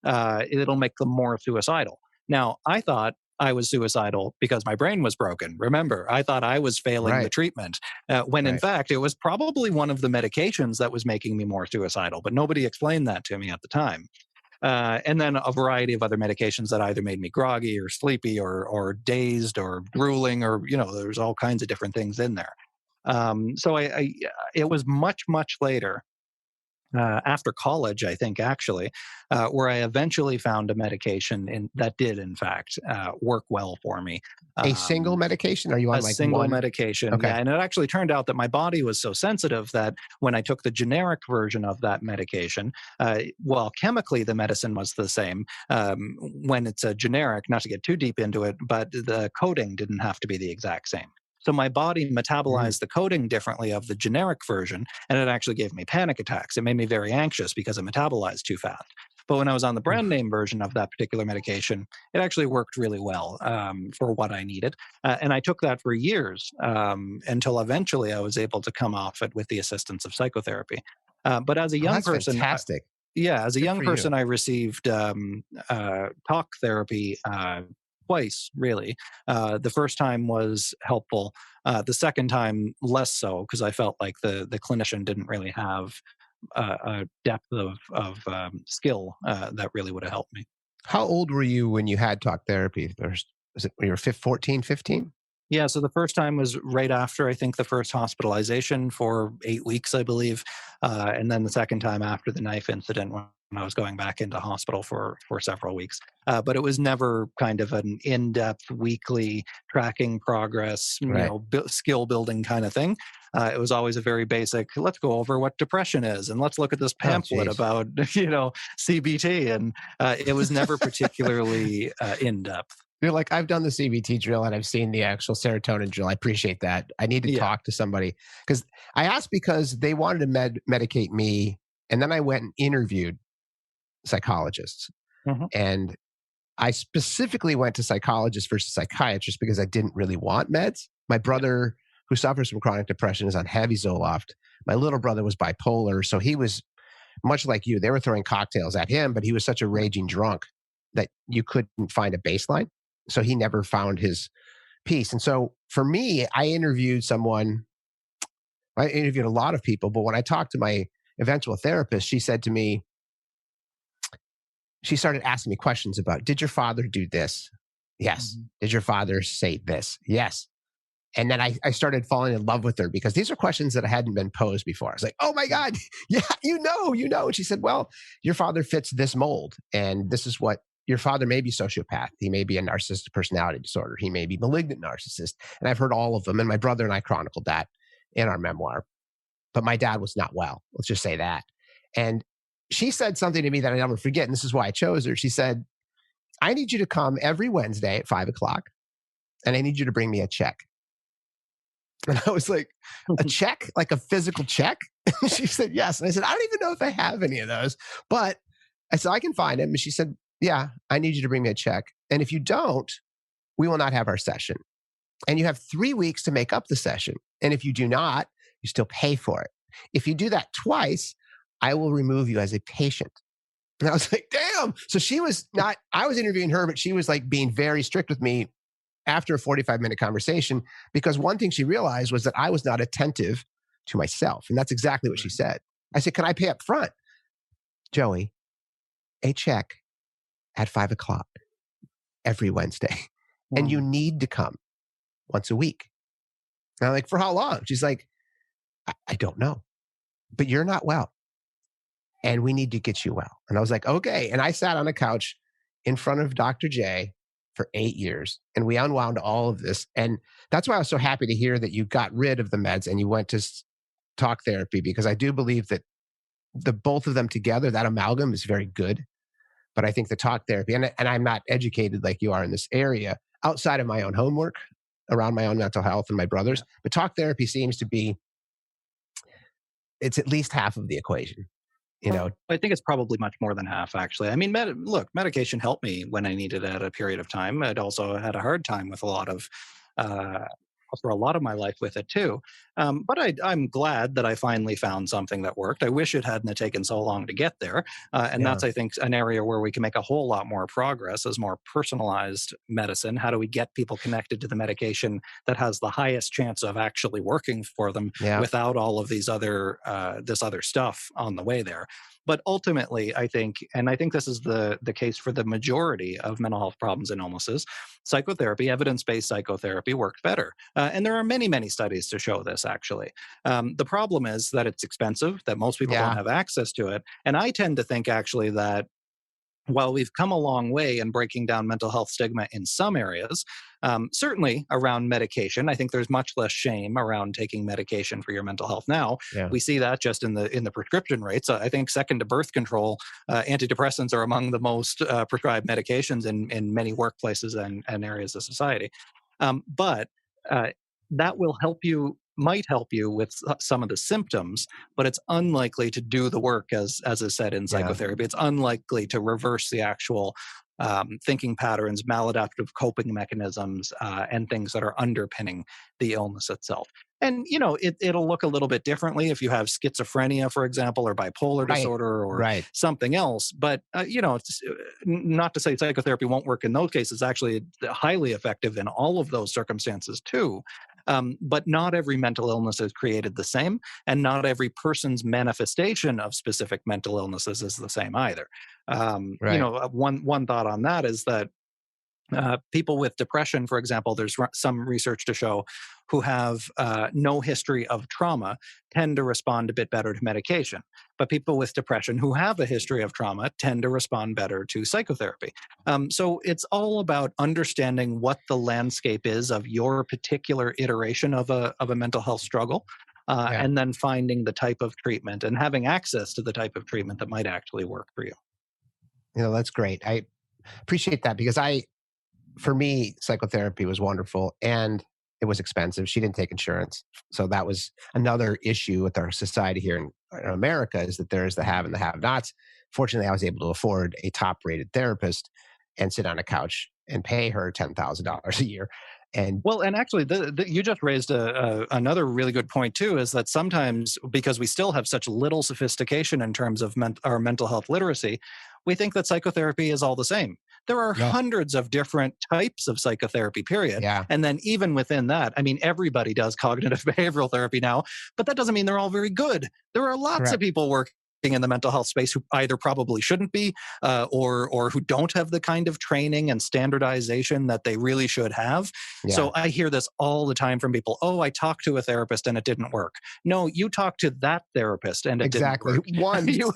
it'll make them more suicidal. Now, I thought I was suicidal because my brain was broken. Remember, I thought I was failing the right, treatment, when in right. fact, it was probably one of the medications that was making me more suicidal, but nobody explained that to me at the time. And then a variety of other medications that either made me groggy or sleepy or dazed or drooling, or there's all kinds of different things in there. So it was much much later, after college, I think actually, where I eventually found a medication that did in fact work well for me. A single Um, medication? Are you a on like single one? medication, Okay. yeah, and it actually turned out that my body was so sensitive that when I took the generic version of that medication, while chemically the medicine was the same, when it's a generic, not to get too deep into it, but the coding didn't have to be the exact same. So my body Mm, metabolized the coding differently of the generic version, and it actually gave me panic attacks. It made me very anxious because it metabolized too fast. But when I was on the brand oof. name version of that particular medication, it actually worked really well for what I needed. And I took that for years, until eventually I was able to come off it with the assistance of psychotherapy. But as a Oh, young that's person, fantastic. yeah, as a Good young for you. person, I received talk therapy twice, really. The first time was helpful. The second time, less so, because I felt like the clinician didn't really have a depth of skill that really would have helped me. How old were you when you had talk therapy first? Was it when you were 14, 15? Yeah, so the first time was right after, I think, the first hospitalization for 8 weeks, I believe, and then the second time after the knife incident when I was going back into hospital for several weeks. But it was never kind of an in-depth weekly tracking progress, Right. skill building kind of thing. It was always a very basic. Let's go over what depression is, and let's look at this Oh, pamphlet geez. about CBT, and it was never particularly in depth. You're like, I've done the CBT drill and I've seen the actual serotonin drill. I appreciate that. I need to Yeah. talk to somebody because I asked because they wanted to medicate me. And then I went and interviewed psychologists. Mhm. And I specifically went to psychologists versus psychiatrists because I didn't really want meds. My Yeah. brother, who suffers from chronic depression, is on heavy Zoloft. My little brother was bipolar. So he was much like you, they were throwing cocktails at him, but he was such a raging drunk that you couldn't find a baseline. So he never found his peace. And so for me, I interviewed a lot of people, but when I talked to my eventual therapist, she said to me, she started asking me questions about, did your father do this? Yes. Mhm. Did your father say this? Yes. And then I started falling in love with her because these are questions that hadn't been posed before. I was like, oh my God, yeah, you know. And she said, well, your father fits this mold. And this is what your father may be sociopath. He may be a narcissistic personality disorder. He may be malignant narcissist. And I've heard all of them. And my brother and I chronicled that in our memoir. But my dad was not well. Let's just say that. And she said something to me that I never forget. And this is why I chose her. She said, I need you to come every Wednesday at 5 o'clock, and I need you to bring me a check. And I was like, a check, like a physical check? She said, yes. And I said, I don't even know if I have any of those, but I said, I can find them. And she said, yeah, I need you to bring me a check. And if you don't, we will not have our session. And you have 3 weeks to make up the session. And if you do not, you still pay for it. If you do that twice, I will remove you as a patient. And I was like, damn. So she was not, I was interviewing her, but she was like being very strict with me after a 45-minute conversation, because one thing she realized was that I was not attentive to myself. And that's exactly what she said. I said, can I pay up front? Joey, a check at 5 o'clock every Wednesday. And you need to come once a week. And I'm like, for how long? She's like, I don't know, but you're not well. And we need to get you well. And I was like, okay. And I sat on a couch in front of Dr. J for 8 years, and we unwound all of this. And that's why I was so happy to hear that you got rid of the meds and you went to talk therapy, because I do believe that the both of them together, that amalgam is very good. But I think the talk therapy, and I'm not educated like you are in this area outside of my own homework around my own mental health and my brother's, but talk therapy seems to be, it's at least half of the equation, you know? I think it's probably much more than half, actually. I mean, look, medication helped me when I needed it at a period of time. I'd also had a hard time with uh, for a lot of my life with it too. But I'm glad that I finally found something that worked. I wish it hadn't taken so long to get there. And Yeah. that's, I think, an area where we can make a whole lot more progress as more personalized medicine. How do we get people connected to the medication that has the highest chance of actually working for them Yeah. without all of these this other stuff on the way there? But ultimately, I think, and I think this is the case for the majority of mental health problems and illnesses, psychotherapy, evidence-based psychotherapy worked better. And there are many, many studies to show this, actually. The problem is that it's expensive, that most people don't Yeah. have access to it. And I tend to think, actually, that while we've come a long way in breaking down mental health stigma in some areas, certainly around medication, I think there's much less shame around taking medication for your mental health now. Yeah. We see that just in the prescription rates. I think second to birth control, antidepressants are among the most prescribed medications in many workplaces and areas of society. But that will help you, might help you with some of the symptoms, but it's unlikely to do the work, as is said in Yeah. psychotherapy. It's unlikely to reverse the actual thinking patterns, maladaptive coping mechanisms, and things that are underpinning the illness itself. And it'll look a little bit differently if you have schizophrenia, for example, or bipolar Right. disorder, or Right. something else. But it's not to say psychotherapy won't work in those cases. Actually, highly effective in all of those circumstances too. But not every mental illness is created the same, and not every person's manifestation of specific mental illnesses is the same either. Right. One thought on that is that people with depression, for example, there's some research to show, who have no history of trauma tend to respond a bit better to medication. But people with depression who have a history of trauma tend to respond better to psychotherapy. So it's all about understanding what the landscape is of your particular iteration of a mental health struggle. Yeah. And then finding the type of treatment and having access to the type of treatment that might actually work for you. That's great. I appreciate that, because for me, psychotherapy was wonderful and it was expensive. She didn't take insurance. So that was another issue with our society here in America, is that there's the have and the have nots. Fortunately, I was able to afford a top rated therapist and sit on a couch and pay her $10,000 a year. And Well, and actually, you just raised another really good point too. Is that sometimes because we still have such little sophistication in terms of our mental health literacy, we think that psychotherapy is all the same. There are no, hundreds of different types of psychotherapy. Period. yeah, And then even within that, I mean, everybody does cognitive behavioral therapy now, but that doesn't mean they're all very good. There are lots of correct. people working in the mental health space who either probably shouldn't be, or who don't have the kind of training and standardization that they really should have. Yeah, So I hear this all the time from people. Oh, I talked to a therapist and it didn't work. No, you talked to that therapist and it didn't exactly. work. One, you,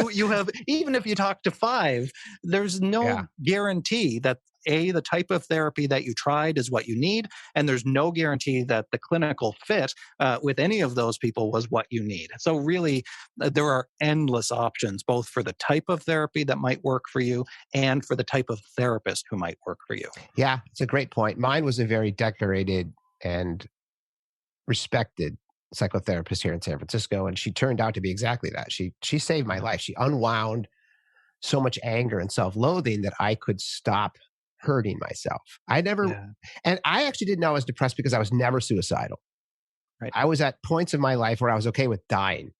you have, even if you talk to five, there's no yeah, guarantee that the type of therapy that you tried is what you need. And there's no guarantee that the clinical fit with any of those people was what you need. So really, there are endless options, both for the type of therapy that might work for you and for the type of therapist who might work for you. yeah, it's a great point. Mine was a very decorated and respected psychotherapist here in San Francisco, and she turned out to be exactly that. She saved my life. She unwound so much anger and self-loathing that I could stop hurting myself. I never, Yeah. and I actually didn't know I was depressed because I was never suicidal. Right. I was at points in my life where I was okay with dying.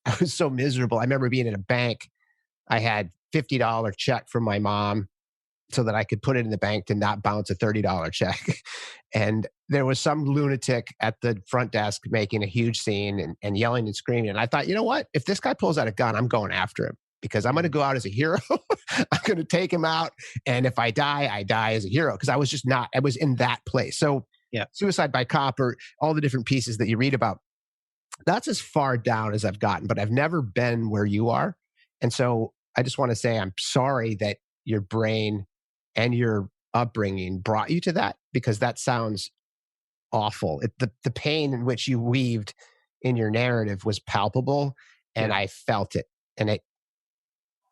I was so miserable. I remember being in a bank. I had $50 check from my mom so that I could put it in the bank to not bounce a $30 check. And there was some lunatic at the front desk making a huge scene and yelling and screaming. And I thought, you know what? If this guy pulls out a gun, I'm going after him because I'm going to Mhm. go out as a hero. I'm going to take him out. And if I die as a hero because I was just not, I was in that place. So Yeah. suicide by cop or all the different pieces that you read about, that's as far down as I've gotten, but I've never been where you are. And so I just want to say I'm sorry that your brain and your upbringing brought you to that because that sounds awful. The pain in which you weaved in your narrative was palpable and Yeah. I felt it. And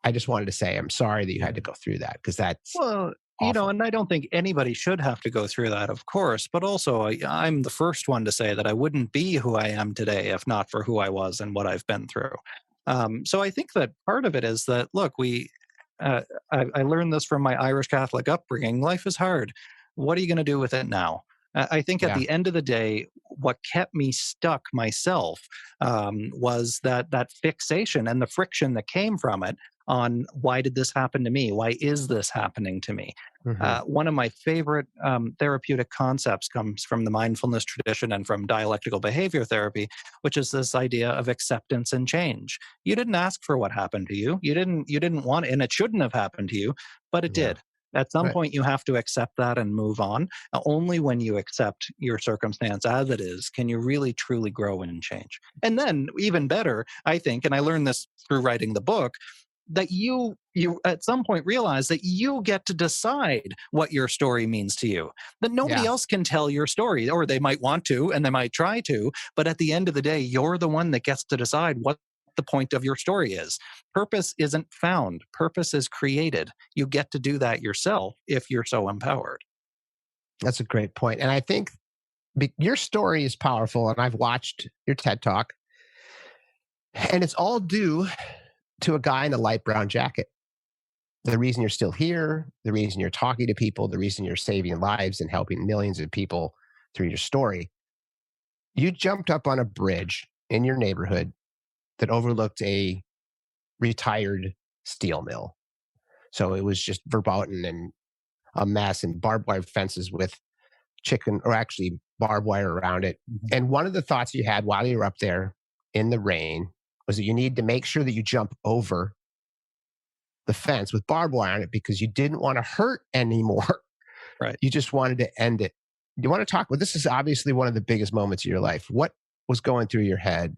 I just wanted to say I'm sorry that you had Yeah. to go through that because that's Well, awful. and I don't think anybody should have to go through that, of course. But also, I'm the first one to say that I wouldn't be who I am today if not for who I was and what I've been through. So I think that part of it is that, look, uh, I learned this from my Irish Catholic upbringing. Life is hard. What are you going to do with it now? I think at Yeah. the end of the day, what kept me stuck myself was that fixation and the friction that came from it on why did this happen to me? Why is this happening to me? Hmm. One of my favorite therapeutic concepts comes from the mindfulness tradition and from dialectical behavior therapy, which is this idea of acceptance and change. You didn't ask for what happened to you. You didn't want it, and it shouldn't have happened to you, but it Yeah. did. At some Right. point, you have to accept that and move on. Only when you accept your circumstance as it is can you really truly grow and change. And then, even better, I think, and I learned this through writing the book, that you at some point realize that you get to decide what your story means to you, that nobody Yeah. else can tell your story, or they might want to and they might try to, but at the end of the day you're the one that gets to decide what the point of your story is. Purpose isn't found, purpose is created. You get to do that yourself if you're so empowered. That's a great point. And I think your story is powerful. And I've watched your TED talk, and it's all due to a guy in a light brown jacket. The reason you're still here, the reason you're talking to people, the reason you're saving lives and helping millions of people through your story, you jumped up on a bridge in your neighborhood that overlooked a retired steel mill. So it was just verboten and a mess and barbed wire fences with chicken, or actually barbed wire around it. Mhm. And one of the thoughts you had while you were up there in the rain was that you need to make sure that you jump over the fence with barbed wire on it because you didn't want to hurt anymore. Right. You just wanted to end it. You want to talk? Well, this is obviously one of the biggest moments of your life. What was going through your head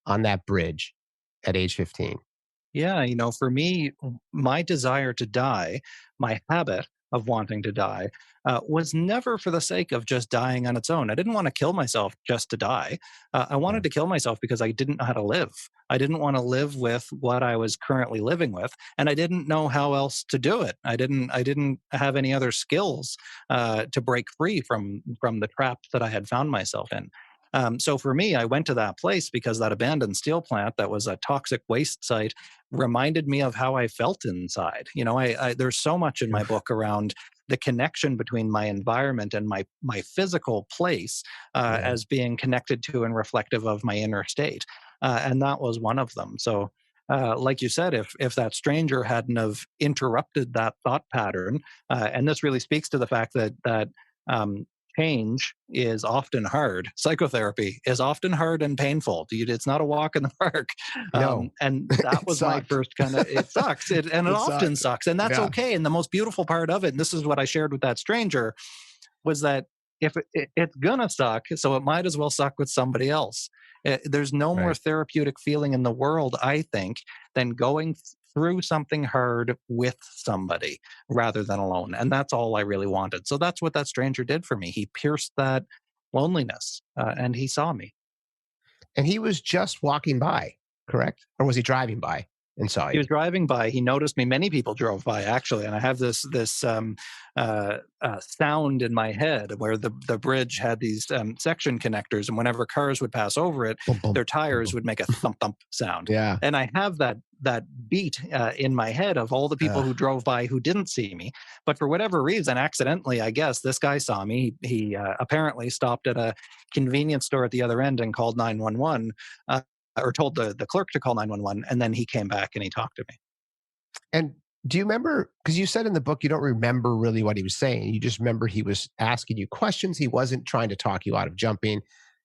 on that bridge at age 15? Yeah, for me, my desire to die, my habit of wanting to die, was never for the sake of just dying on its own. I didn't want to kill myself just to die. I Yeah. wanted to kill myself because I didn't know how to live. I didn't want to live with what I was currently living with, and I didn't know how else to do it. I didn't have any other skills to break free from the trap that I had found myself in. So for me, I went to that place because that abandoned steel plant that was a toxic waste site reminded me of how I felt inside. There's so much in my Oof. book around the connection between my environment and my physical place Yeah. as being connected to and reflective of my inner state, and that was one of them. So. Like you said, if that stranger hadn't have interrupted that thought pattern, and this really speaks to the fact that um, change is often hard. Psychotherapy is often hard and painful. It's not a walk in the park. No, And that it was my sucked. first kind of, it sucks. And it It often sucked. sucks. And that's Yeah. okay. And the most beautiful part of it, and this is what I shared with that stranger, was that if it's gonna suck, so it might as well suck with somebody else. There's no more Right. therapeutic feeling in the world, I think, than going through something hard with somebody rather than alone. And that's all I really wanted. So that's what that stranger did for me. He pierced that loneliness, and he saw me. And he was just walking by, correct? Or was he driving by and saw He you? was driving by. He noticed me. Many people drove by, actually, and I have this sound in my head where the bridge had these section connectors, and whenever cars would pass over it, Boom, boom, their boom, tires boom. would make a thump thump sound. Yeah. And I have that beat in my head of all the people Uh, who drove by who didn't see me, but for whatever reason, accidentally, I guess this guy saw me. He apparently stopped at a convenience store at the other end and called 911. Or told the clerk to call 911, and then he came back and he talked to me. and do you remember? Because you said in the book you don't remember really what he was saying. You just remember he was asking you questions. He wasn't trying to talk you out of jumping.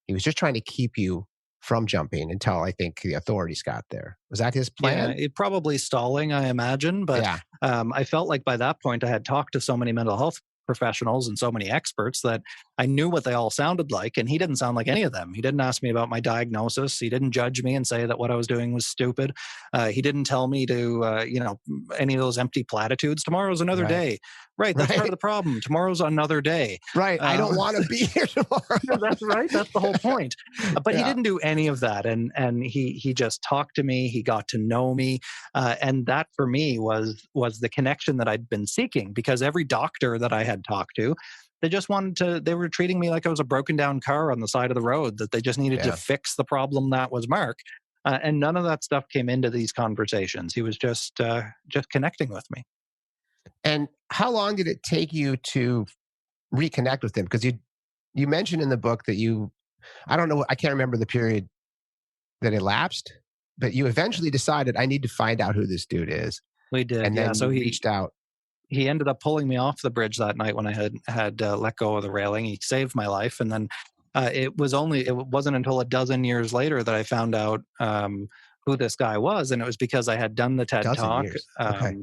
He was just trying to keep you from jumping until I think the authorities got there. Was that his Yeah, plan? it probably stalling, I imagine, but Yeah. I felt like by that point I had talked to so many mental health professionals and so many experts that I knew what they all sounded like, and he didn't sound like any of them. He didn't ask me about my diagnosis. He didn't judge me and say that what I was doing was stupid. He didn't tell me to, any of those empty platitudes. Tomorrow's another Right. day. Right, that's part of Right. the problem. Tomorrow's another day. Right. I don't Um, want to be here Yeah, tomorrow. that's right. That's the whole point. But he Yeah. didn't do any of that, and he just talked to me. He got to know me, and that for me was the connection that I'd been seeking. Because every doctor that I had talked to, they just wanted to. They were treating me like I was a broken down car on the side of the road that they just needed to Yeah. fix the problem that was Mark. And none of that stuff came into these conversations. He was just connecting with me. And how long did it take you to reconnect with him? Because you mentioned in the book that I don't know, I can't remember the period that elapsed, but you eventually decided I need to find out who this dude is, We did, and yeah. then So you he reached out. he ended up pulling me off the bridge that night when I had let go of the railing. He saved my life, and then it wasn't until a dozen years later that I found out who this guy was, and it was because I had done the TED Dozen talk. years. Okay.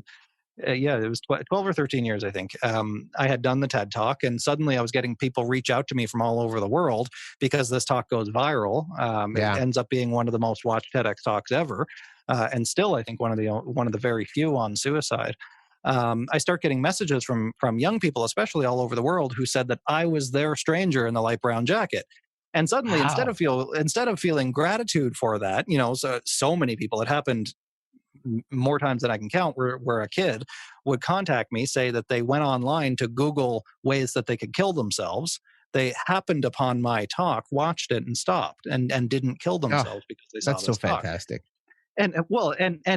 Yeah, it was 12 or 13 years, I think. I had done the TED talk, and suddenly I was getting people reach out to me from all over the world because this talk goes viral. It Yeah. ends up being one of the most watched TEDx talks ever, and still, I think one of the very few on suicide. I start getting messages from young people, especially all over the world, who said that I was their stranger in the light brown jacket. And suddenly, Wow. instead of feeling gratitude for that, so many people, it happened more times than I can count, where a kid would contact me, say that they went online to Google ways that they could kill themselves. They happened upon my talk, watched it, and stopped, and didn't kill Oh, themselves because they saw that's so this talk. fantastic. And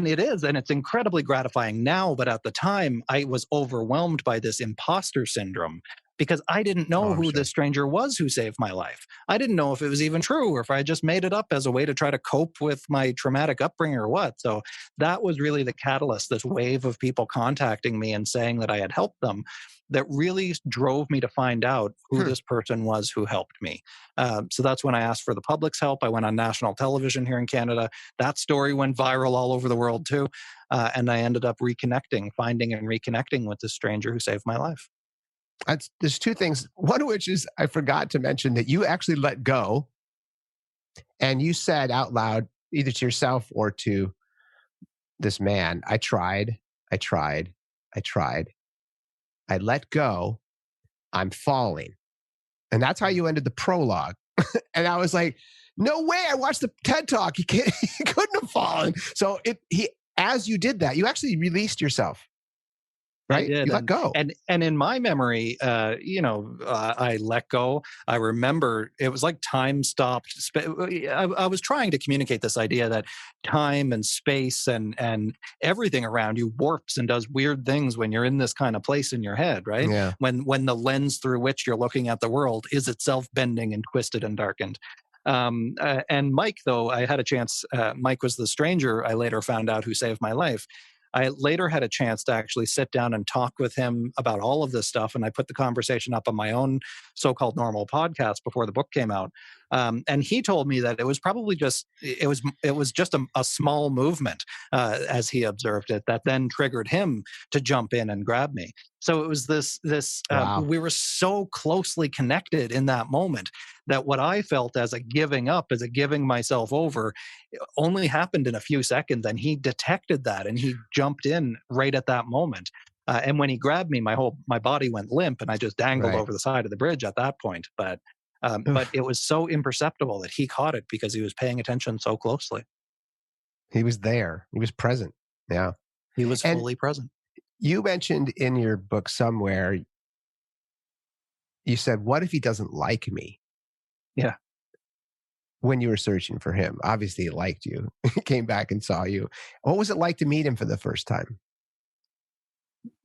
it is, and it's incredibly gratifying now, but at the time I was overwhelmed by this imposter syndrome because I didn't Oh, know I'm who sure. this stranger was who saved my life. I didn't know if it was even true or if I just made it up as a way to try to cope with my traumatic upbringing or what. So that was really the catalyst, this wave of people contacting me and saying that I had helped them, that really drove me to find out who Hmm. this person was who helped me. So that's when I asked for the public's help. I went on national television here in Canada. That story went viral all over the world too. And I ended up finding and reconnecting with this stranger who saved my life. There's two things. One of which is I forgot to mention that you actually let go and you said out loud, either to yourself or to this man, I tried, I tried, I tried. I let go. I'm falling. And that's how you ended the prologue. And I was like, no way. I watched the TED talk. He couldn't have fallen. So as you did that, you actually released yourself. I right? did, You let go. and in my memory, I let go. I remember it was like time stopped. I was trying to communicate this idea that time and space and everything around you warps and does weird things when you're in this kind of place in your head, right? Yeah. When the lens through which you're looking at the world is itself bending and twisted and darkened. And Mike, though, I had a chance. Mike was the stranger I later found out who saved my life. I later had a chance to actually sit down and talk with him about all of this stuff. And I put the conversation up on my own so-called normal podcast before the book came out. And he told me that it was probably just a small movement, as he observed it, that then triggered him to jump in and grab me. So it was this Wow. we were so closely connected in that moment that what I felt as a giving up, as a giving myself over, only happened in a few seconds, and he detected that and he jumped in right at that moment. And when he grabbed me, my body went limp, and I just dangled Right. over the side of the bridge at that point. But Oof. it was so imperceptible that he caught it because he was paying attention so closely. He was there. He was present. Yeah. He was And fully present. you mentioned in your book somewhere, you said, "What if he doesn't like me?" Yeah. When you were searching for him. Obviously, he liked you. He came back and saw you. What was it like to meet him for the first time?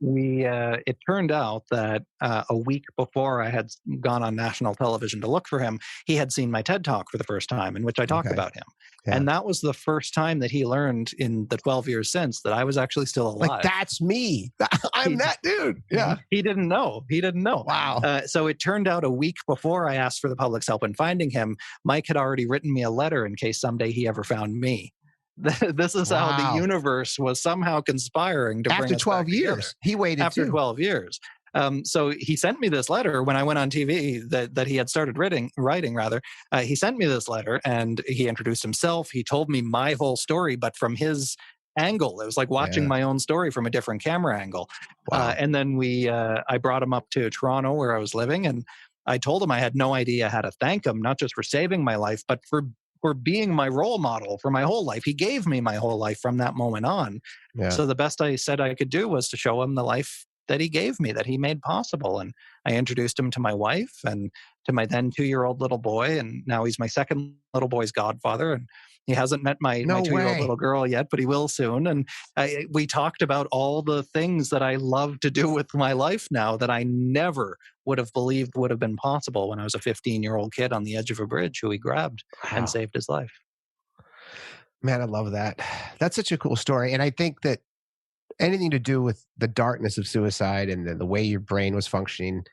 It turned out that a week before I had gone on national television to look for him, he had seen my TED Talk for the first time, in which I talked Okay. about him. Yeah. And that was the first time that he learned in the 12 years since that I was actually still Like, alive. that's me. I'm He, that dude. Yeah. he didn't know. He didn't know. Wow. So it turned out a week before I asked for the public's help in finding him, Mike had already written me a letter in case someday he ever found me. This is how the Wow. universe was somehow conspiring to bring After us back 12 together years, he waited after too. 12 years. So he sent me this letter when I went on TV that he had started writing rather. He sent me this letter and he introduced himself. He told me my whole story, but from his angle. It was like watching Yeah. my own story from a different camera angle. Wow. And then I brought him up to Toronto where I was living, and I told him I had no idea how to thank him, not just for saving my life, but for being my role model for my whole life. He gave me my whole life from that moment on. Yeah. So the best I said I could do was to show him the life that he gave me, that he made possible. And I introduced him to my wife and to my then 2-year-old little boy. And now he's my second little boy's godfather. And he hasn't met my No 2-year-old way. little girl yet, but he will soon. And we talked about all the things that I love to do with my life now that I never would have believed would have been possible when I was a 15-year-old kid on the edge of a bridge who he grabbed and Wow. saved his life. Man, I love that. That's such a cool story. And I think that anything to do with the darkness of suicide and the way your brain was functioning,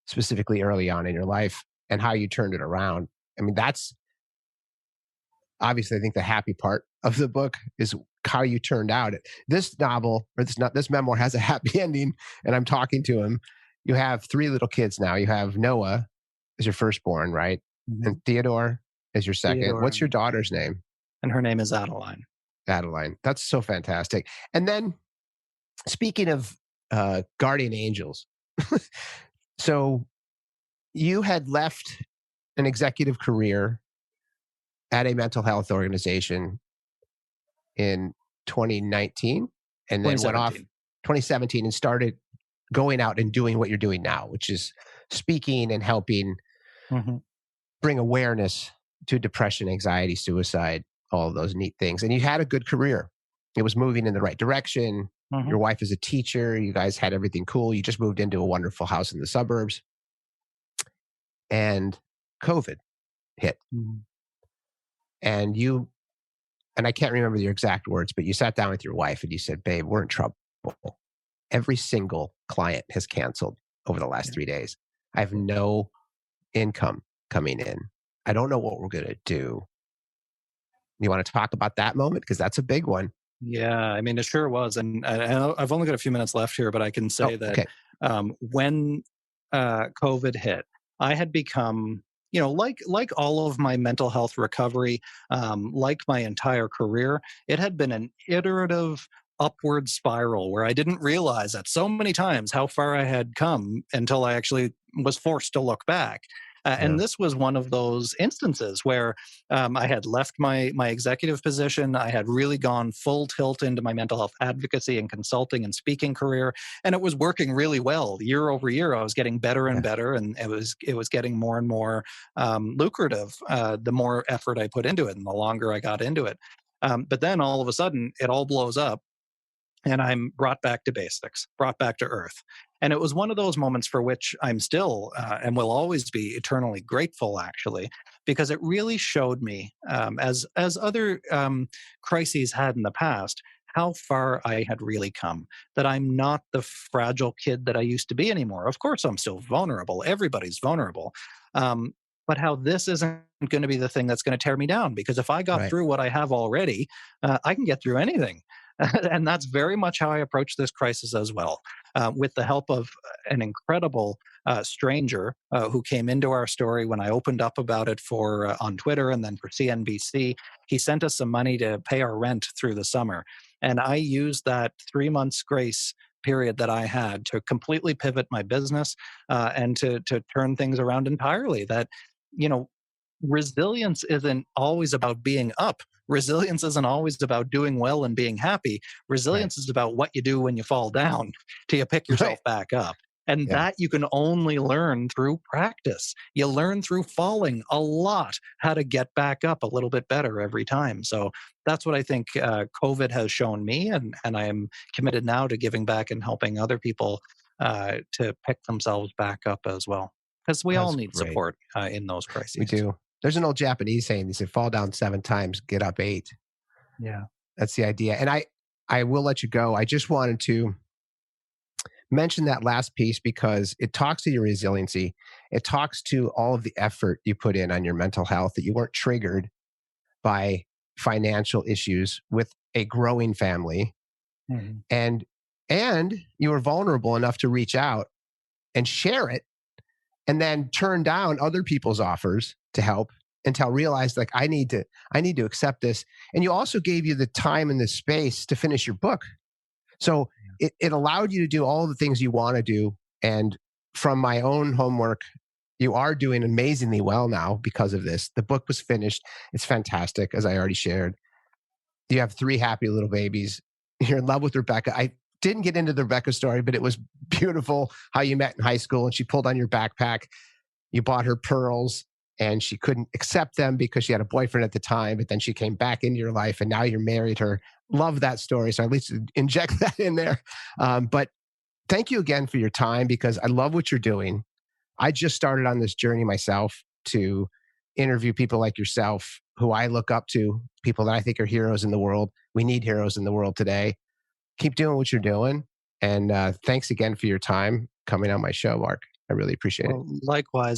specifically early on in your life, and how you turned it around. I mean, that's obviously, I think, the happy part of the book is how you turned out. This novel, or this memoir, has a happy ending. And I'm talking to him. You have 3 little kids now. You have Noah as your firstborn, right? Mhm. And Theodore is your second. Theodore, What's your daughter's name? and her name is Adeline. Adeline. That's so fantastic. And then, speaking of guardian angels, so you had left an executive career at a mental health organization in 2019 and then went off 2017. 2017 and started going out and doing what you're doing now, which is speaking and helping Mm-hmm. bring awareness to depression, anxiety, suicide, all of those neat things. And you had a good career. It was moving in the right direction. Mm-hmm. Your wife is a teacher. You guys had everything cool. You just moved into a wonderful house in the suburbs. And COVID hit. Mm-hmm. And and I can't remember your exact words, but you sat down with your wife and you said, "Babe, we're in trouble. Every single client has canceled over the last 3 days. I have no income coming in. I don't know what we're going to do." You want to talk about that moment? Because that's a big one. Yeah, I mean, it sure was. And I've only got a few minutes left here, but I can Oh, say that okay. when COVID hit, I had become, like all of my mental health recovery, like my entire career, it had been an iterative upward spiral where I didn't realize that so many times how far I had come until I actually was forced to look back. Yeah. And this was one of those instances where I had left my executive position. I had really gone full tilt into my mental health advocacy and consulting and speaking career, and it was working really well. Year over year, I was getting better and Yeah. better, and it was getting more and more lucrative the more effort I put into it and the longer I got into it. But then all of a sudden, it all blows up and I'm brought back to basics, brought back to earth. And it was one of those moments for which I'm still and will always be eternally grateful, actually, because it really showed me, as other crises had in the past, how far I had really come. That I'm not the fragile kid that I used to be anymore. Of course, I'm still vulnerable. Everybody's vulnerable. Um, but how this isn't going to be the thing that's going to tear me down. Because if I got Right. through what I have already, I can get through anything. And that's very much how I approach this crisis as well. With the help of an incredible stranger who came into our story when I opened up about it for on Twitter and then for CNBC. He sent us some money to pay our rent through the summer, and I used that 3 months grace period that I had to completely pivot my business and to turn things around entirely. That you know resilience isn't always about being up. Resilience isn't always about doing well and being happy. Right. Resilience is about what you do when you fall down till you pick Right. yourself back up. And Yeah. that you can only learn through practice. You learn through falling a lot how to get back up a little bit better every time. So that's what I think COVID has shown me. And I am committed now to giving back and helping other people to pick themselves back up as well. Because we all That's need great. support in those We crises. do. There's an old Japanese saying, they say, fall down 7 times, get up 8. Yeah. That's the idea. And I will let you go. I just wanted to mention that last piece because it talks to your resiliency. It talks to all of the effort you put in on your mental health, that you weren't triggered by financial issues with a growing family, Mhm. and you were vulnerable enough to reach out and share it, and then turn down other people's offers to help until realized, like, I need to accept this. And you also gave you the time and the space to finish your book. So it allowed you to do all the things you want to do. And from my own homework, you are doing amazingly well now because of this. The book was finished. It's fantastic, as I already shared. You have 3 happy little babies. You're in love with Rebecca. I didn't get into the Rebecca story, but it was beautiful how you met in high school and she pulled on your backpack. You bought her pearls and she couldn't accept them because she had a boyfriend at the time, but then she came back into your life and now you're married her. Love that story. So at least inject that in there. But thank you again for your time because I love what you're doing. I just started on this journey myself to interview people like yourself who I look up to, people that I think are heroes in the world. We need heroes in the world today. Keep doing what you're doing. And thanks again for your time coming on my show, Mark. I really appreciate it. Well, likewise,